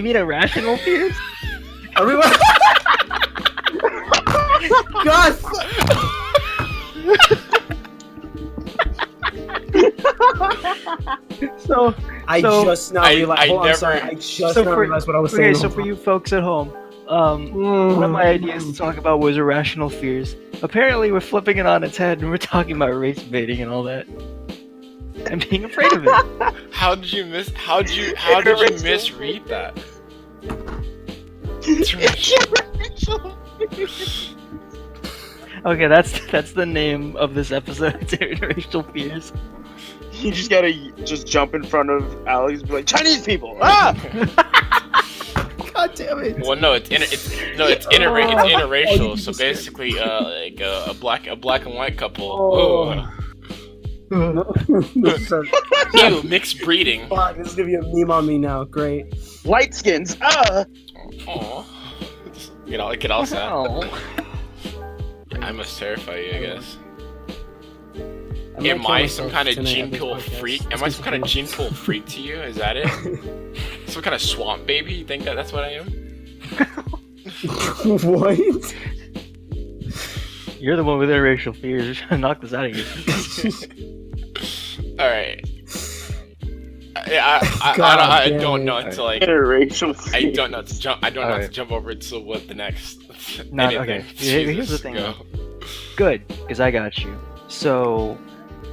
mean irrational fears? Everyone. God. So I So- just now I realized. never- I'm sorry. I just So now for- realized what I was okay, saying. so for you folks at home, one of my ideas to talk about was irrational fears. Apparently, we're flipping it on its head and we're talking about race baiting and all that, and being afraid of it. How did you misread that? Okay, that's the name of this episode. It's Interracial Fears. You just gotta just jump in front of Alex and be like, Chinese people! Ah! God damn it. Well, no, it's interracial. So basically, like a black and white couple. Oh. Ew, mixed breeding. Fuck, this is gonna be a meme on me now. Great. Light skins! Ah! Aw. Get all sad. Oh. I must terrify you, I guess. I'm gonna Am kill I myself some kind of tonight gene on this pool podcast. freak? Am Let's I get some kind of gene pool freak to you? Is that it? Some kind of swamp baby? You think that's what I am? What? You're the one with interracial fears. You're trying to knock this out of you. Alright. God I damn don't it. know until like Interracial. I don't know to jump. I don't know Alright. to jump over to what the next. No, anything. okay. Here's the Jesus, thing, go. Good, because I got you. So,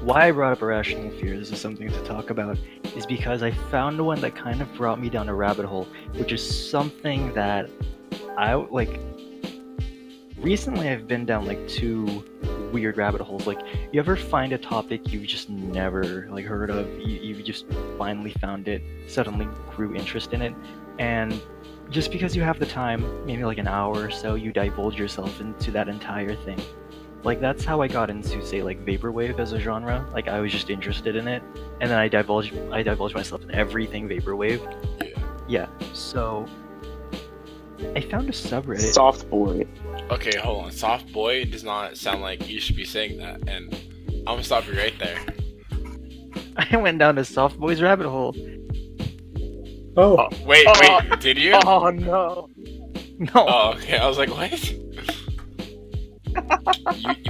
why I brought up irrational fear, this is something to talk about, is because I found one that kind of brought me down a rabbit hole, which is something that I like. Recently, I've been down like 2 weird rabbit holes. Like, you ever find a topic you've just never like heard of? You just finally found it, suddenly grew interest in it, and just because you have the time, maybe like an hour or so, you divulge yourself into that entire thing. Like, that's how I got into, say, like vaporwave as a genre. Like, I was just interested in it, and then I divulged myself in everything vaporwave. Yeah. Yeah. So I found a subreddit. Soft boy. Okay, hold on. Soft boy does not sound like you should be saying that, and I'm gonna stop you right there. I went down a soft boys rabbit hole. Oh, Wait, did you? Oh no. No. Oh, okay. I was like, what? you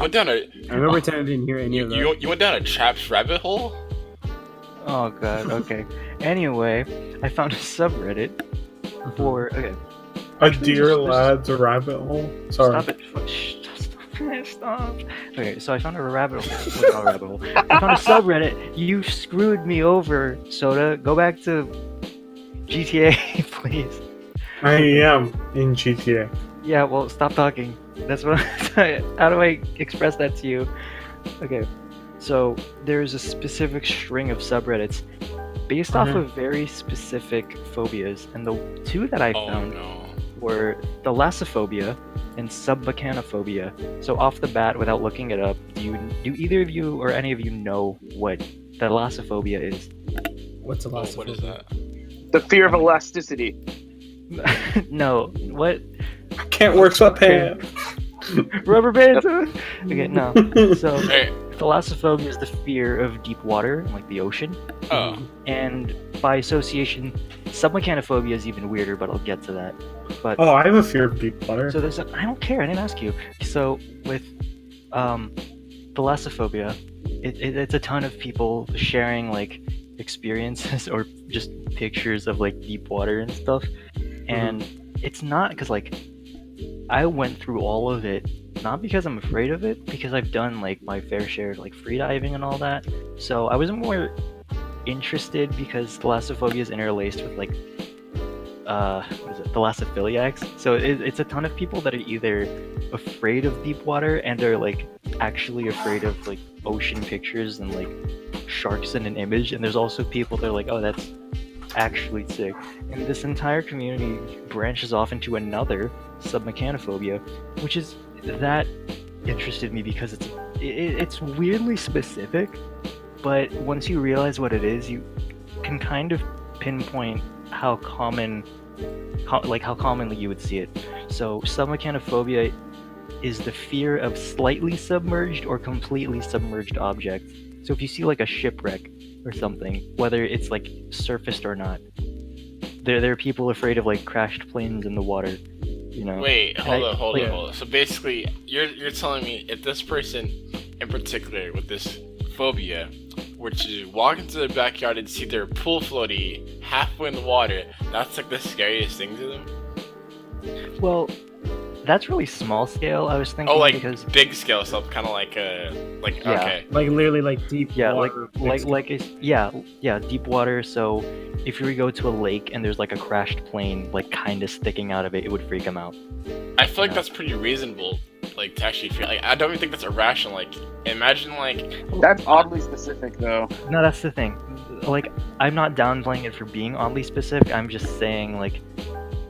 went down a I'm gonna pretend I didn't hear any of that. you went down a traps rabbit hole? Oh god. Okay. Anyway, I found a subreddit for okay. a dear lad's a rabbit hole. Sorry. Stop it. Stop. Okay, so I found a rabbit hole. Well, not a rabbit hole. I found a subreddit. You screwed me over, Soda. Go back to GTA, please. I am in GTA. Yeah, well, stop talking. That's what how do I express that to you? Okay, so there's a specific string of subreddits based off of very specific phobias, and the 2 that I Oh found no. were thalassophobia and submechanophobia. So off the bat, without looking it up, do either of you or any of you know what thalassophobia is? What's a Oh, what is that? The fear of elasticity. No. What? Can't wear sweatpants. Rubber bands? Okay, no. So Hey, thalassophobia is the fear of deep water, like the ocean. oh, And by association, submechanophobia is even weirder, but I'll get to that. But Oh, I have a fear of deep water. so there's I don't care, I didn't ask you. So with thalassophobia, it's a ton of people sharing like experiences or just pictures of like deep water and stuff. And it's not because like I went through all of it not because I'm afraid of it, because I've done like my fair share of like freediving and all that. So I was more interested because thalassophobia is interlaced with like what is it, thalassophiliacs. So it's a ton of people that are either afraid of deep water and are like actually afraid of like ocean pictures and like sharks in an image, and there's also people that are like, oh, that's actually sick. And this entire community branches off into another submechanophobia, which is that interested me because it's weirdly specific, but once you realize what it is, you can kind of pinpoint how commonly you would see it. So submechanophobia is the fear of slightly submerged or completely submerged objects. So if you see like a shipwreck or something, whether it's like surfaced or not, there are people afraid of like crashed planes in the water, you know. wait, hold yeah. on. So basically, you're telling me if this person in particular with this phobia were to walk into their backyard and see their pool floaty halfway in the water, that's like the scariest thing to them? Well, that's really small scale. I was thinking Oh, like because big scale stuff, kind of like Yeah. okay. Like literally like deep yeah, water. yeah, deep water. So if you were to go to a lake and there's like a crashed plane like kind of sticking out of it, it would freak them out. I feel like Yeah. that's pretty reasonable. Like to actually feel like I don't even think that's irrational. Like imagine like That's oddly specific though. No, that's the thing. Like, I'm not downplaying it for being oddly specific. I'm just saying, like,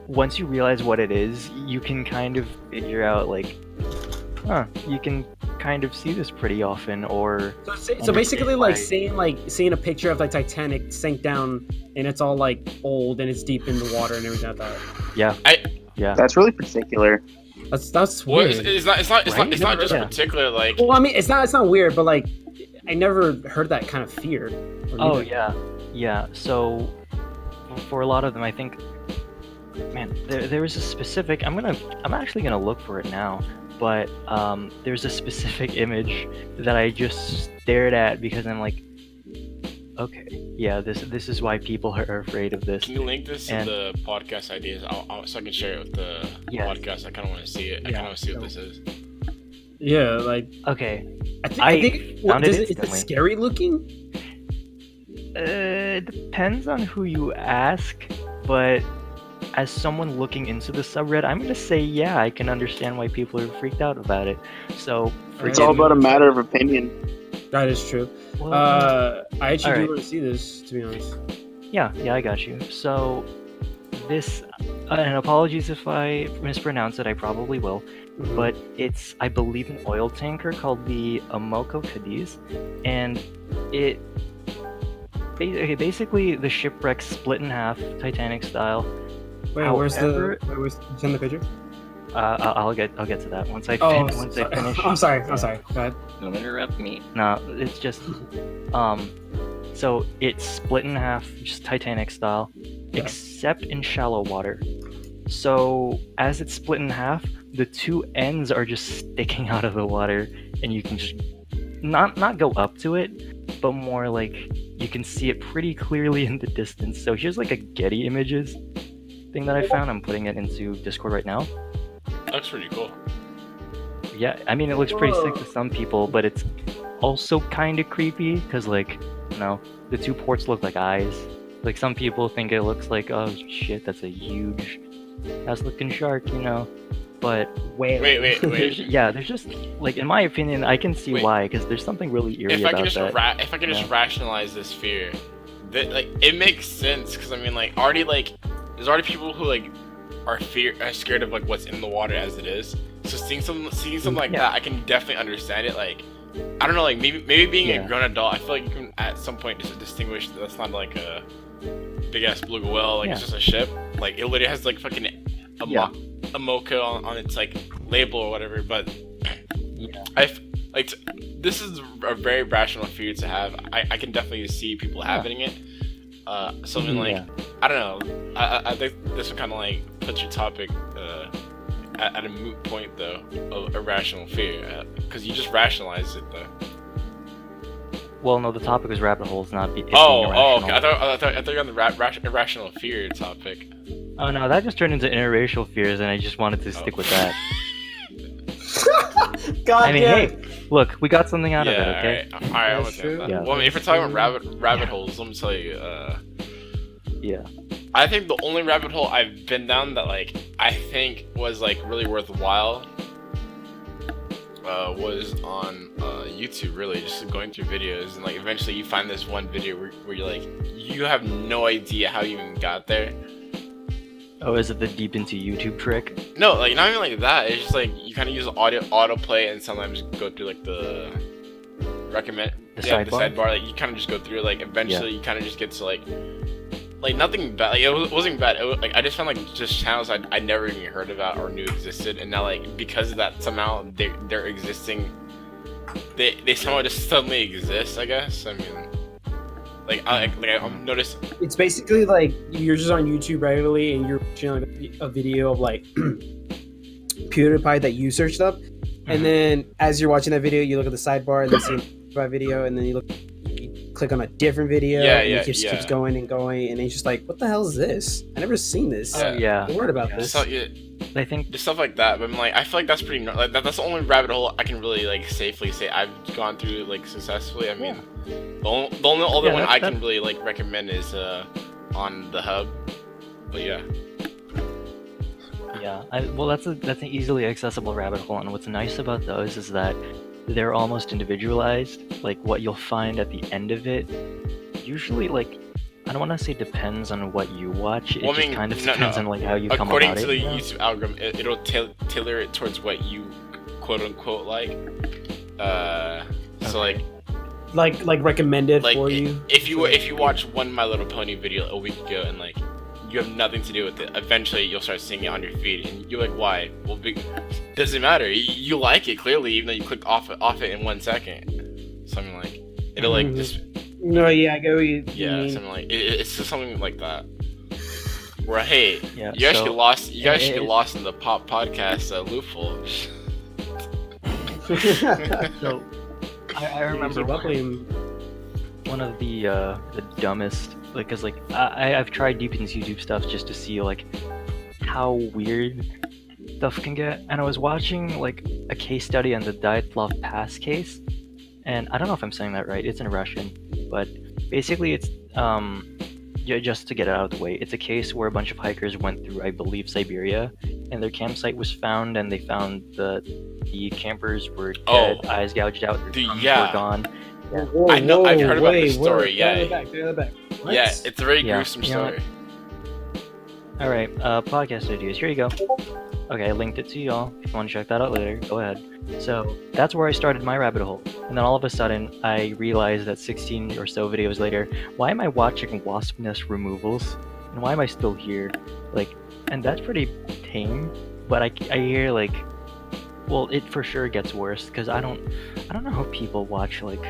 once you realize what it is, you can kind of figure out, like, you can kind of see this pretty often, or... So basically, like why- seeing a picture of like Titanic sink down, and it's all like old and it's deep in the water and everything like that. Yeah. That's really particular. That's well, weird. it's not Right? not just Yeah. particular like Well, I mean, it's not weird, but like, I never heard that kind of fear. or Oh, neither. yeah. So, for a lot of them, I think... Man, there was a specific... I'm actually gonna look for it now, but there's a specific image that I just stared at because I'm like, Okay. Yeah, this is why people are afraid of this. Can you link this And- to the podcast ideas so I can share it with the Yes. podcast? I kind of want to see it. I Yeah, kind of want to see what so- this is. Yeah, like Okay. I think found it is it instantly. scary looking? It depends on who you ask, but as someone looking into the subreddit, I'm gonna say yeah, I can understand why people are freaked out about it. So It's all about a matter of opinion. That is true. well, I actually Alright. do want to see this, to be honest. yeah, I got you. So this, and apologies if I mispronounce it, I probably will. Mhm. But it's, I believe, an oil tanker called the Amoco Cadiz, and it basically the shipwreck split in half, Titanic style. Wait, where's however- send the picture? I'll get to that once I Oh, once I sorry. finish. I'm sorry. Yeah. I'm sorry. Go ahead. Don't interrupt me. No, it's just so it's split in half, just Titanic style, Yeah. except in shallow water. So as it's split in half, the two ends are just sticking out of the water, and you can just not go up to it, but more like you can see it pretty clearly in the distance. So here's like a Getty Images thing that I found. I'm putting it into Discord right now. Looks pretty cool. Yeah, I mean, it looks pretty sick to some people, but it's also kind of creepy because, like, you know, the two ports look like eyes. Like, some people think it looks like, oh shit, that's a huge ass-looking shark, you know. But Wait. there's just, like, in my opinion, I can see Wait. why, because there's something really eerie If I about can just that. if I can just Yeah. rationalize this fear, that like it makes sense because I mean like already like there's already people who like are scared of like what's in the water as it is. So seeing something like Yeah. that, I can definitely understand it. Like I don't know, like maybe being Yeah. a grown adult, I feel like you can at some point just distinguish that that's not like a big ass beluga whale, like it's Yeah. just a ship. Like it literally has like fucking Yeah. a mocha on its like label or whatever. But Yeah. this is a very rational fear to have. I can definitely see people having it. Something like Yeah. I don't know. I think this one kind of like puts your topic at a moot point though of irrational fear because you just rationalize it though. Well, no, the topic was rabbit holes, not being Oh, irrational. okay. I thought you were on the irrational fear topic. Oh no, that just turned into interracial fears, and I just wanted to stick with that. God I mean, damn. hey, look, we got something out Yeah, of it, okay? alright. I That's would say true. that. Yeah. Well, I mean, if we're talking about rabbit holes, let me tell you. Yeah. I think the only rabbit hole I've been down that like I think was like really worthwhile was on YouTube. Really, just going through videos and like eventually you find this one video where you're like you have no idea how you even got there. Oh, is it the deep into YouTube trick? No, like not even like that. It's just like you kind of use autoplay and sometimes go through like the recommend The the sidebar? sidebar. Like you kind of just go through like eventually you kind of just get to like nothing bad. Like, it wasn't bad. It was, like I just found like just channels I never even heard about or knew existed, and now like because of that somehow they're existing. They somehow just suddenly exist. I guess. I mean. I've noticed. It's basically like you're just on YouTube regularly and you're watching like a video of like PewDiePie that you searched up, and then as you're watching that video, you look at the sidebar and then see a PewDiePie video, and then you click on a different video. And it just keeps going and going, and it's just like, what the hell is this? I never seen this. Yeah. Yeah. I heard about Yeah. this. So, I think just stuff like that, but I'm like, I feel like that's pretty. Like that's the only rabbit hole I can really like safely say I've gone through like successfully. I mean, the only other one I can really like recommend is on the hub. But yeah. yeah. Well, that's an easily accessible rabbit hole, and what's nice about those is that they're almost individualized. Like what you'll find at the end of it, usually like. I don't want to say depends on what you watch. It just kind of depends on like how you come According about to it. the YouTube algorithm, it'll tailor it towards what you quote unquote like. So like recommended like for you. if you watch one My Little Pony video a week ago and like you have nothing to do with it, eventually you'll start seeing it on your feed, and you're like, why? Well, doesn't matter. You like it clearly, even though you clicked off it in 1 second. Something like it'll like just. No, yeah, I get what you Yeah, mean. something like it's just something like that. Where hey, Yeah, you guys so- get lost. You guys should it- get lost in the pop podcast loophole. So I remember Keep up with him. the dumbest, like, cause like I've tried deep into YouTube stuff just to see like how weird stuff can get, and I was watching like a case study on the Dyatlov Pass case, and I don't know if I'm saying that right. It's in Russian, but basically it's yeah, just to get it out of the way, it's a case where a bunch of hikers went through, I believe, Siberia, and their campsite was found, and they found the campers were dead, eyes gouged out, their tongues were gone. Whoa, I know. I've heard about wait, this story. They're Yeah, in the back. What? yeah, it's a very Yeah, gruesome you know story. All right, podcast ideas. Here you go. Okay, I linked it to y'all. If you want to check that out later, go ahead. So that's where I started my rabbit hole, and then all of a sudden I realized that 16 or so videos later, why am I watching wasp nest removals, and why am I still here? Like, and that's pretty tame, but I hear like, well, it for sure gets worse because I don't know how people watch like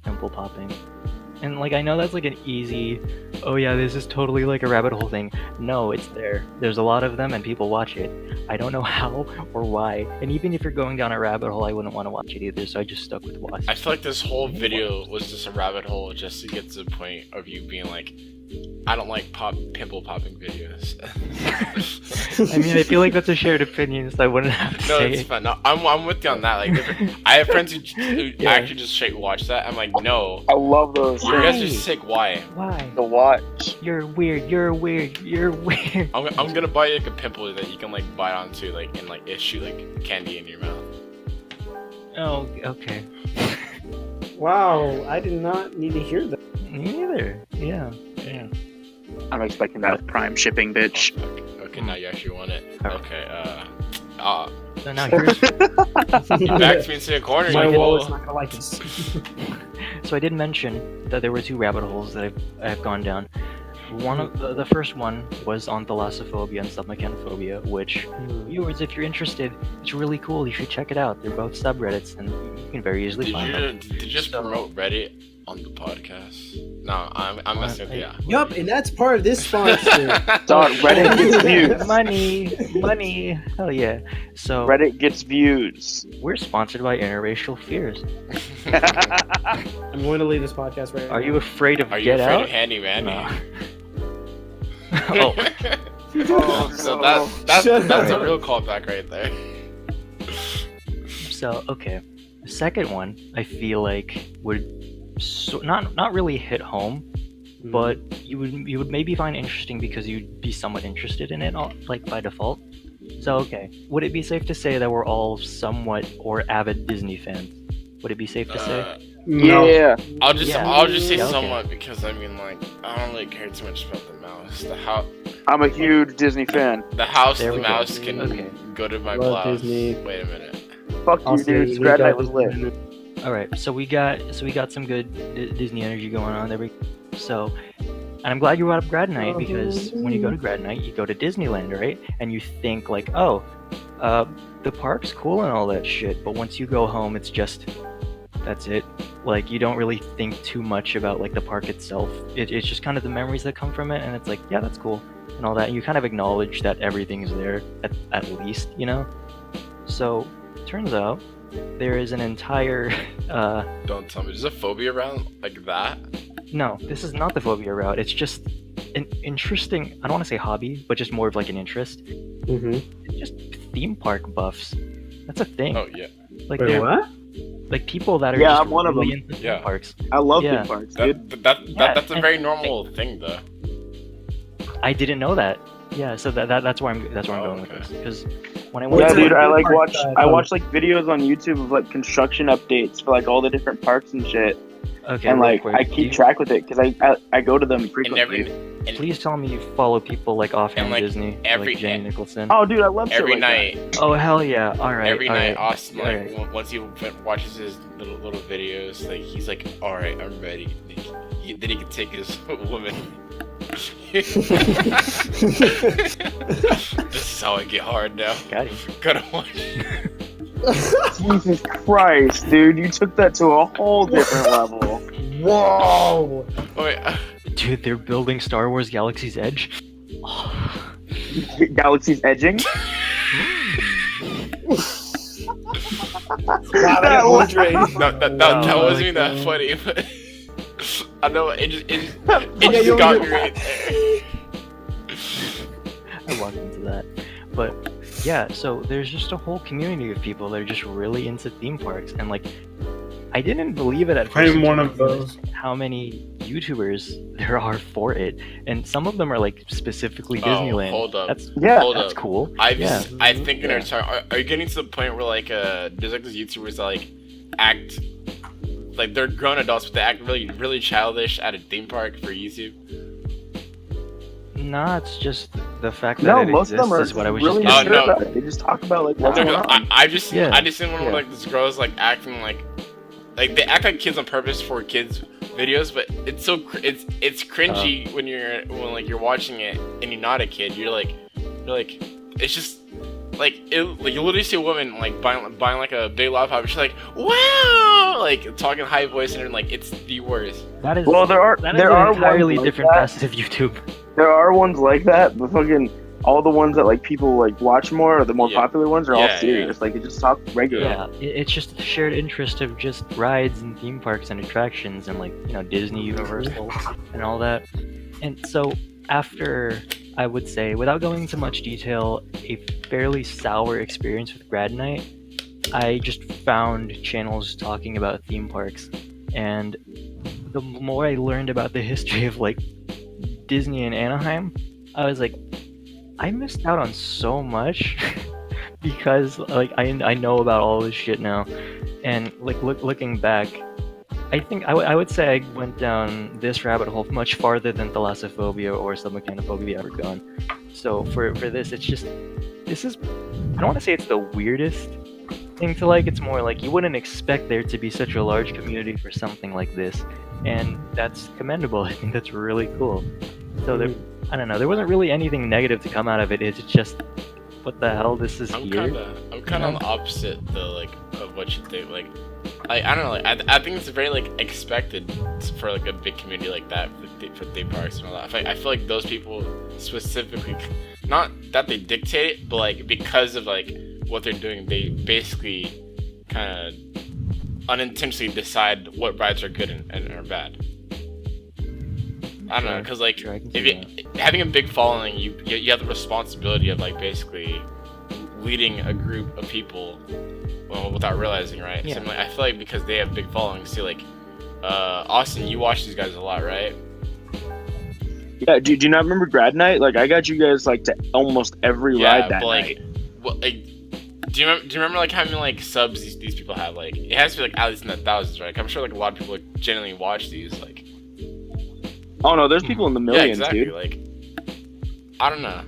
pimple popping. And like I know that's like an easy, oh yeah, this is totally like a rabbit hole thing. No, it's there. There's a lot of them and people watch it. I don't know how or why. And even if you're going down a rabbit hole, I wouldn't want to watch it either, so I just stuck with wasps. I feel like this whole video was just a rabbit hole just to get to the point of you being like, I don't like pimple popping videos. I mean, I feel like that's a shared opinion, so I wouldn't have to No, say it's it. fine. No, I'm with you on that. Like, I have friends who Yeah. actually just straight watch that. I'm like, no, I love those. you guys are Why? sick. Why? Why? To watch. You're weird. You're weird. You're weird. I'm gonna buy you like a pimple that you can like bite onto, like, and like it shoot like candy in your mouth. Oh, okay. Wow, I did not need to hear that. Me neither. Yeah. Yeah. I'm expecting that with Prime shipping, bitch. Oh, okay, now you actually want it. Alright. Okay. So now here's. You backed me into a corner. My you wallet's fool. not gonna like this. So I did mention that there were two rabbit holes that I've gone down. One of the first one was on thalassophobia and submechanophobia, which viewers, if you're interested, it's really cool. You should check it out. They're both subreddits, and you can very easily find them. Did you just So- promote Reddit on the podcast? No, I'm messing with you. Yup, and that's part of this sponsor. Dog, Reddit gets views. money, hell yeah. So Reddit gets views. we're sponsored by Interracial Fears. I'm going to leave this podcast right now. Are you afraid of Are you Get afraid Out? of Handy Mandy? Oh, Oh, So no. that's Shut a up. real callback right there. so okay. The second one I feel like would not really hit home, but you would maybe find interesting because you'd be somewhat interested in it, like by default. So okay, would it be safe to say that we're all somewhat or avid Disney fans? Would it be safe to say? Yeah. I'll just say Yeah, okay. somewhat because I mean like I don't really care too much about the mouse. I'm a huge Disney fan. The house, There the we go. mouse can Okay. go to my Love blouse. Disney. Wait a minute. Fuck you, dude. Grad night was lit. All right, so we got some good Disney energy going on there. So, and I'm glad you brought up grad night because when you go to grad night, you go to Disneyland, right? And you think like, oh, the park's cool and all that shit. But once you go home, it's just that's it. Like you don't really think too much about like the park itself. It's just kind of the memories that come from it, and it's like, yeah, that's cool and all that. And you kind of acknowledge that everything's there at least, you know. So turns out there is an entire Don't tell me. There's a phobia around like that. no, this is not the phobia route. It's just an interesting, I don't want to say hobby, but just more of like an interest. It's just theme park buffs. That's a thing. Oh yeah. Like Wait, they're what? like people that are Yeah, just I'm one of really them. into theme Yeah. parks. I love Yeah. theme parks, dude. That's a and- very normal thing though. I didn't know that. Yeah, so that's where I'm going with okay. this because when I went Yeah, What's to dude. a I theme like park watch. that, I watch like videos on YouTube of like construction updates for like all the different parks and shit. okay, And real like quick, I do keep you- track with it because I go to them And frequently. Please tell me you follow people like offhand And, like, Disney, every- like Jenny Nicholson. Oh, dude, I love shit every like night. Oh hell yeah! All right, Every all night, right. Austin, like, Alright. once he watches his little videos, like, he's like, alright, I'm ready. Then he can take his woman. This is how I get hard now. Got him. Gotta watch. that. Jesus Christ, dude, you took that to a whole different level. Whoa! Wait, Dude, they're building Star Wars Galaxy's Edge. Galaxy's edging. Wow, That Andre. that No, wasn't even like, that funny, but I know it just Yeah, you got over me here. right there. I walked into that. But yeah, so there's just a whole community of people that are just really into theme parks, and like, I didn't believe it at first. I'm one until of I realized those. How many YouTubers there are for it, and some of them are like specifically Disneyland. Hold up. That's Yeah. Hold that's up. cool. I Yeah. think in our time, are you getting to the point where like there's like these YouTubers that like act like they're grown adults, but they act really childish at a theme park for YouTube? Nah, it's just the fact that No, it most of exists them are is what I was really just Oh, getting mature no. about it. They just talk about like what's No, going 'cause on. I just Yeah. seen one of Yeah. like this girl's like acting like they act like kids on purpose for kids videos, but it's so it's cringy when you're watching it and you're not a kid. You're like it's just like you literally see a woman like buying like a big lollipop. She's like, wow, like talking high voice and like it's the worst. That is Well, there are that is there an are entirely ones like different that. facet of YouTube. There are ones like that, but fucking all the ones that like people like watch more, or the more Yeah. popular ones, are Yeah, all yeah. serious. Like they just talk regular. Yeah, it's just a shared interest of just rides and theme parks and attractions and like, you know, Disney, Universal, and all that. And so after, I would say, without going into much detail, a fairly sour experience with Grad Night, I just found channels talking about theme parks. And the more I learned about the history of like Disney and Anaheim, I was like, I missed out on so much because like I know about all this shit now, and like looking back, I think I would say I went down this rabbit hole much farther than thalassophobia or submechanophobia ever gone. So for this, it's just this is I don't want to say it's the weirdest thing to like. It's more like you wouldn't expect there to be such a large community for something like this, and that's commendable. I think that's really cool. So there, I don't know. There wasn't really anything negative to come out of it. It's just, what the hell? This is I'm here. kind of on the opposite though, like of what you think. Like, I don't know. Like, I think it's very like expected for like a big community like that for theme parks and all that. I feel like those people specifically, not that they dictate it, but like because of like what they're doing, they basically kind of unintentionally decide what rides are good and are bad. I don't know, because like Sure, I can see if having a big following, you have the responsibility of like basically leading a group of people without realizing, right? Yeah. So like, I feel like because they have big followings, see like Austin, you watch these guys a lot, right? Yeah, do you not remember Grad Night? Like I got you guys like to almost every ride that but night. like, what, like, do you remember like how many like subs these people have? Like, it has to be like at least in the thousands, right? Like, I'm sure like a lot of people like, genuinely watch these. Like, Oh no, there's people in the yeah, millions, exactly. dude. Like, I don't know.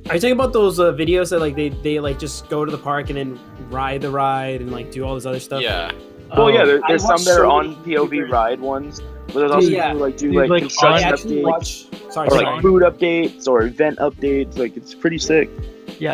Are you talking about those videos that like they like just go to the park and then ride the ride and like do all this other stuff? Yeah. Well, yeah, I there's some watched that are so on many POV YouTubers. ride ones, but there's also Yeah. people who like do Dude, like like, I construction actually updates watch. Sorry, or sorry. like food updates or event updates. Like it's pretty sick. Yeah,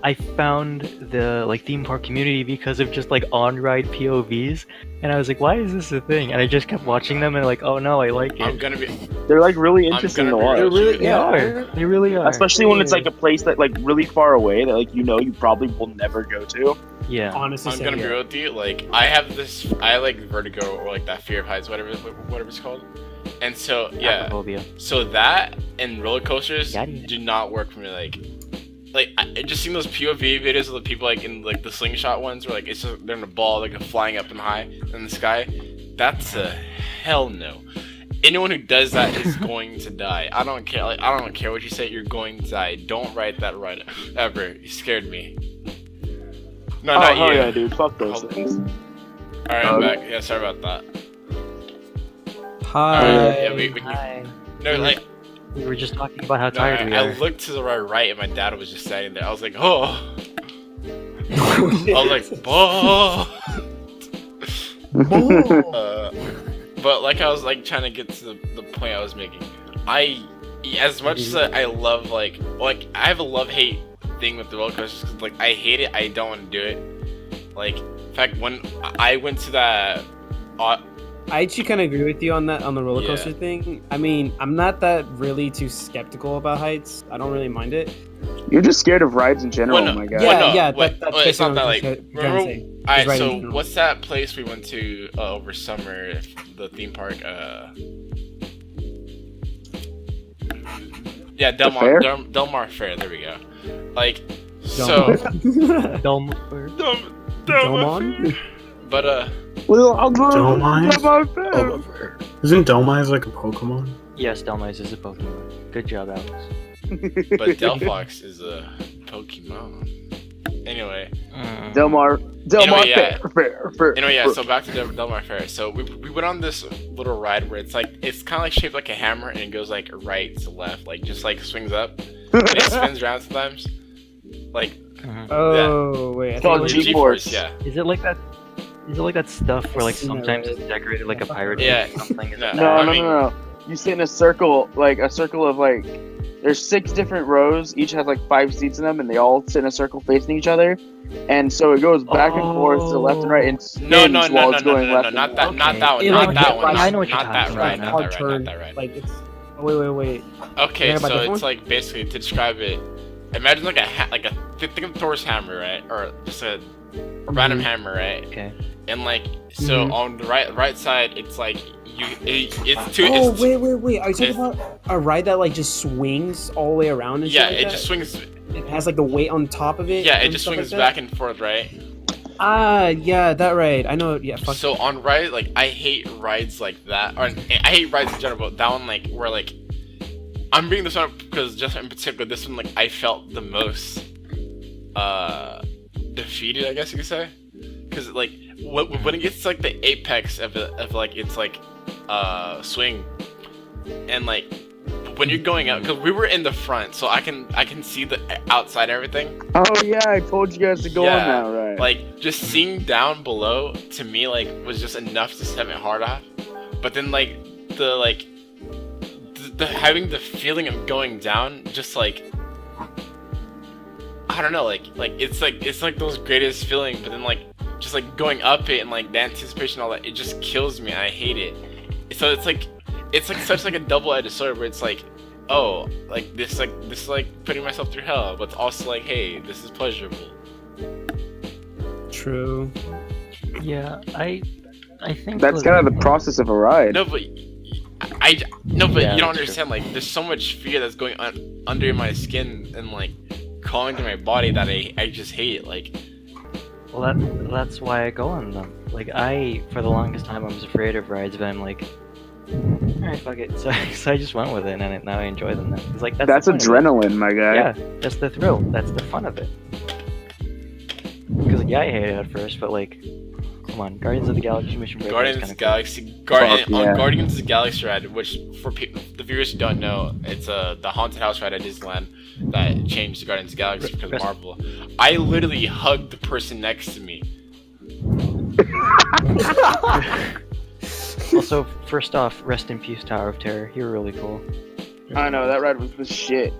I found the like theme park community because of just like on-ride POVs, and I was like, why is this a thing? And I just kept watching them and like, oh no, I like I'm it. gonna be. They're like really I'm interesting to gonna be watch. They're real really with They you. are. They really are. Especially when it's like a place that like really far away that like you probably will never go to. Yeah. Honestly, I'm say, gonna be yeah. real with you. Like, I like vertigo or like that fear of heights, whatever it's called. And so yeah, Acrophobia. so that and roller coasters Got it. do not work for me. Like I just seen those POV videos of the people like in like the slingshot ones where like it's just they're in a ball like flying up and high in the sky. That's a hell no. Anyone who does that is going to die. I don't care. Like I don't care what you say. You're going to die. Don't ride that ride ever. You scared me. No, Oh not hell you. yeah, dude! Fuck those Hold- things. All right, I'm back. Yeah, sorry about that. Hi. Yeah, we can. Hi. No, like We were just talking about how no, tired we I are. looked to the right, and my dad was just standing there. I was like, oh. Oh, I was like, oh. But like I was like trying to get to the point I was making. As much as I love like I have a love-hate thing with the roller coasters because like I hate it, I don't want to do it. Like in fact, when I went to that, I actually kind of agree with you on that on the roller coaster Yeah. thing. I mean, I'm not that really too skeptical about heights. I don't really mind it. You're just scared of rides in general, Well, no. my guy. Yeah, Well, no, yeah, wait, that's wait, it's not basically that what like. you're trying to Remember, say. alright, right in so general. what's that place we went to over summer? The theme park. Yeah, The fair? Del Mar Fair. There we go. Like, so. Delmar. Delmon? But Well, I'm Isn't Delmise like a Pokemon? Yes, Delmize is a Pokemon. Good job, Alex. but Delphox is a Pokemon. Anyway. Delmar Anyway, yeah. Fair. Anyway, yeah, so back to Del Mar Fair. So we went on this little ride where it's kind of like shaped like a hammer and it goes like right to left, like just like swings up. And it spins around sometimes. Like, Oh, wait. I It's called think G- G-Force. Yeah. Is it like that? Is it like that stuff where like sometimes it's decorated like a pirate ship Yeah. or something? Is it No, that? No. You sit in a circle of like. There's 6 different rows. Each has like 5 seats in them, and they all sit in a circle facing each other. And so it goes back and forth to left and right, and spins while it's going left and not right. that, not that one, It not like- that one, I know what you're not that talking ride, about. not hard that ride, turn. not that ride. Like it's. Oh, wait. Okay, Hear about so this it's one? like basically to describe it. Imagine like think of Thor's hammer, right, or just a random hammer, right? Okay. And like so on the right side, it's like it's two. Oh, it's, wait. Are you talking it's- about a ride that like just swings all the way around and Yeah, shit like it that? just swings. It has like the weight on top of it. Yeah, it and just stuff swings like back that? and forth, right? Ah, yeah, that ride. I know. Yeah, fuck. So on ride, like I hate rides like that, or I hate rides in general. But that one, like where like I'm bringing this up because just in particular, this one like I felt the most defeated, I guess you could say, because like when it gets to, like the apex of like it's like swing, and like when you're going out, because we were in the front, so I can see the outside and everything. Oh yeah, I told you guys to go on that ride. Like just seeing down below to me like was just enough to set my heart off. But then like the having the feeling of going down, just like I don't know, like it's like those greatest feeling. But then like just like going up it and like the anticipation, all that, it just kills me. I hate it. So it's like such like a double-edged sword where it's like, oh, like this is like putting myself through hell, but it's also like, hey, this is pleasurable. True. Yeah, I think That's kind of the process of a ride. No, but Yeah, you don't that's true. understand. Like, there's so much fear that's going on under my skin and like crawling through my body that I just hate. Like, well, that's why I go on them. Like for the longest time, I was afraid of rides, but I'm like, alright, fuck it. So I just went with it, and now I enjoy them. It's like That's the point of it. adrenaline, my guy. Yeah, that's the thrill. That's the fun of it. Because I hated it at first, but like, come on, Guardians of the Galaxy Mission Breakout Guardians is of the kind of Galaxy, Fuck yeah. on Guardians of the Galaxy ride, which for the viewers who don't know, it's the haunted house ride at Disneyland that changed the Guardians of the Galaxy because of Marvel. I literally hugged the person next to me. Also, first off, rest in peace, Tower of Terror. You were really cool. I know that ride was the shit.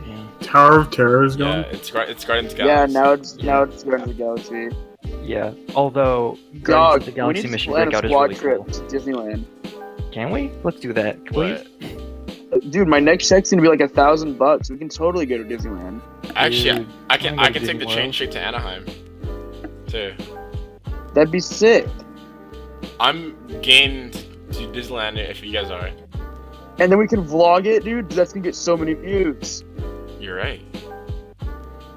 Yeah. Tower of Terror is Yeah, gone. it's Guardians of the Yeah, Galaxy. now it's Guardians of the Galaxy. Yeah. Although Guardians Dog, of the we Galaxy need to Mission plan a Breakout is squad really trip cool. to Disneyland. Can we? Let's do that, please. But Dude, my next check's gonna be like $1,000. We can totally go to Disneyland. actually, Dude, I can wanna go to take the Disney train World. straight to Anaheim, too. That'd be sick. I'm game to Disneyland if you guys are. And then we can vlog it, dude. That's gonna get so many views. You're right.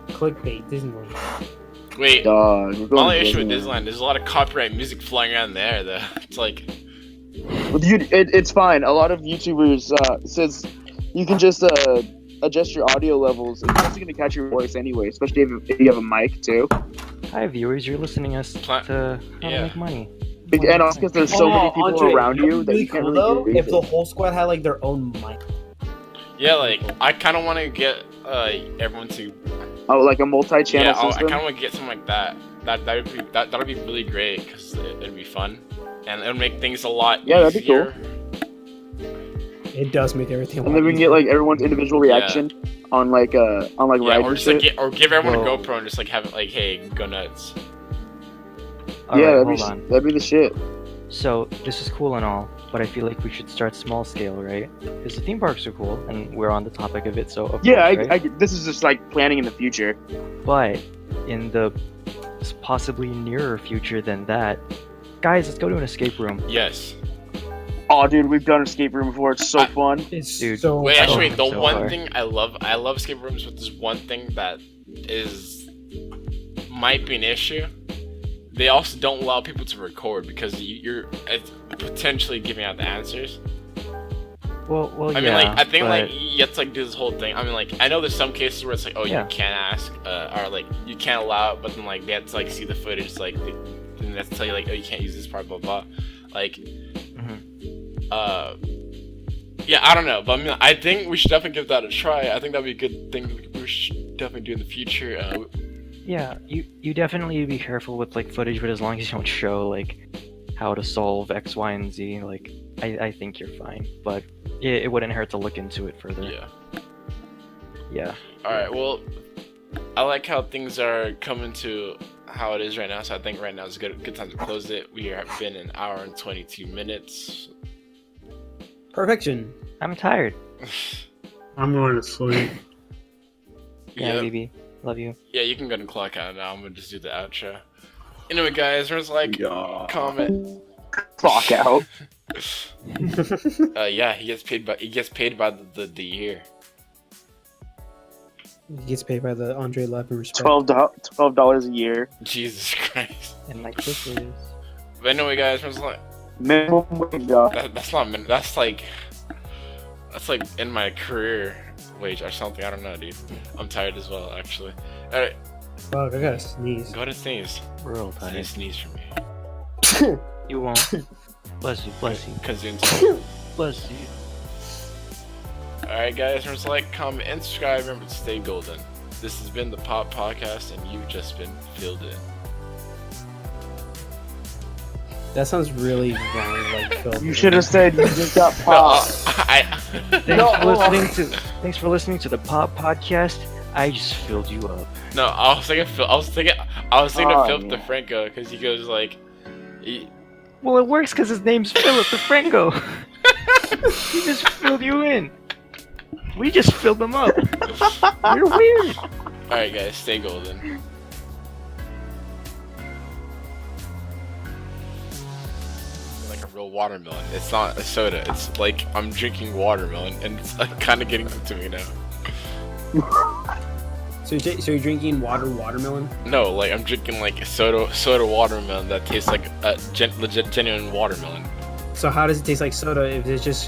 Clickbait, Disneyland. Wait, Dog, we're my going only to issue with Disneyland, there's a lot of copyright music flying around there, though. It's like, Well, dude, it's fine. A lot of YouTubers says you can just adjust your audio levels. It's also gonna catch your voice anyway, especially if you have a mic too. Hi, viewers. You're listening us Pla- to how yeah. to make money. And also because there's so many people Andre, around you it'd that be you can't cool, really though, do if the anything. whole squad had like their own mic. yeah, like, I kind of want to get everyone to, Oh, like a multi-channel I system. kind of want to get something like that. That'd be really great, because it'd be fun. And it'll make things a lot Yeah, that'd be easier. It does make everything. And then we can get like everyone's individual reaction on like rides Yeah, or and just like shit. give everyone Whoa. a GoPro and just like have it like, hey, go nuts. All Yeah, right, that'd hold on. be the shit. So this is cool and all, but I feel like we should start small scale, right? Because the theme parks are cool, and we're on the topic of it, so of Yeah, course, right? this is just like planning in the future. But in the possibly nearer future than that, guys, let's go to an escape room. Yes. Oh, dude, we've done escape room before. It's so fun. It's Dude, so Wait, Oh, actually, the so one far. thing I love escape rooms, but there's one thing that might be an issue. They also don't allow people to record because you're potentially giving out the answers. Well, I mean, yeah, like, I think but like you have to like do this whole thing. I mean, like, I know there's some cases where it's like, oh, Yeah. you can't ask, or like you can't allow it, but then like they have to like see the footage, like, then they have to tell you like, oh, you can't use this part, blah blah. Like, Mhm. yeah, I don't know, but I mean, I think we should definitely give that a try. I think that'd be a good thing we should definitely do in the future. Yeah, you definitely be careful with like footage, but as long as you don't show like how to solve X, Y, and Z, like I think you're fine. But it wouldn't hurt to look into it further. Yeah. Yeah. All right. Well, I like how things are coming to how it is right now. So I think right now is a good time to close it. We have been an hour and 22 minutes. perfection. I'm tired. I'm going to sleep. Yeah, Yep. baby. Love you. Yeah, you can go and clock out now. I'm gonna just do the outro. Anyway, guys, there's like Yeah. comment. Clock out. Yeah, he gets paid by the year. He gets paid by the Andre Levin respect. $12 a year. Jesus Christ. And my kisses. But anyway, guys, there's like Minimum wage job. that's not that's like in my career wage or something. I don't know, dude. I'm tired as well, actually. All right, Fuck, I gotta sneeze. go ahead and sneeze. We're all tired. Sneeze for me. You won't. Bless you. Bless you. Cause Bless you. Alright guys, remember to like, comment, and subscribe. Remember to stay golden. This has been the Pop Podcast, and you've just been filled in. That sounds really wrong. Like Phil. You should have said you just got No, popped. Thanks for listening to the Pop Podcast. I just filled you up. no, I was thinking of Philip Oh, yeah. DeFranco, because he goes like, Well, it works because his name's Philip DeFranco. He just filled you in. We just filled him up. You're weird. alright guys, stay golden. Like a real watermelon. It's not a soda. It's like I'm drinking watermelon, and it's like, kind of getting to me now. So you're drinking watermelon? No, like I'm drinking like soda watermelon that tastes like a legit genuine watermelon. So how does it taste like soda if it just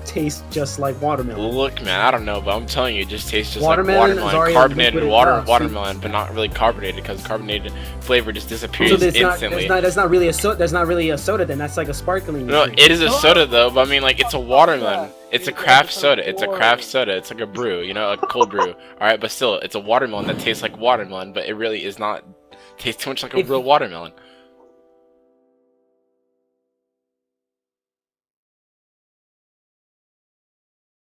tastes just like watermelon? Look, man, I don't know, but I'm telling you, it just tastes just Watermelon is like already watermelon, carbonated liquid enough. watermelon, but not really carbonated because carbonated flavor just disappears So that's instantly. that's not really a soda. That's not really a soda. Then that's like a sparkling. No, drink. it is a soda though, but I mean, like, it's a watermelon. It's a craft soda. It's a craft soda. It's like a brew, you know, a cold brew. All right, but still, it's a watermelon that tastes like watermelon, but it really is not. Tastes too much like a real watermelon.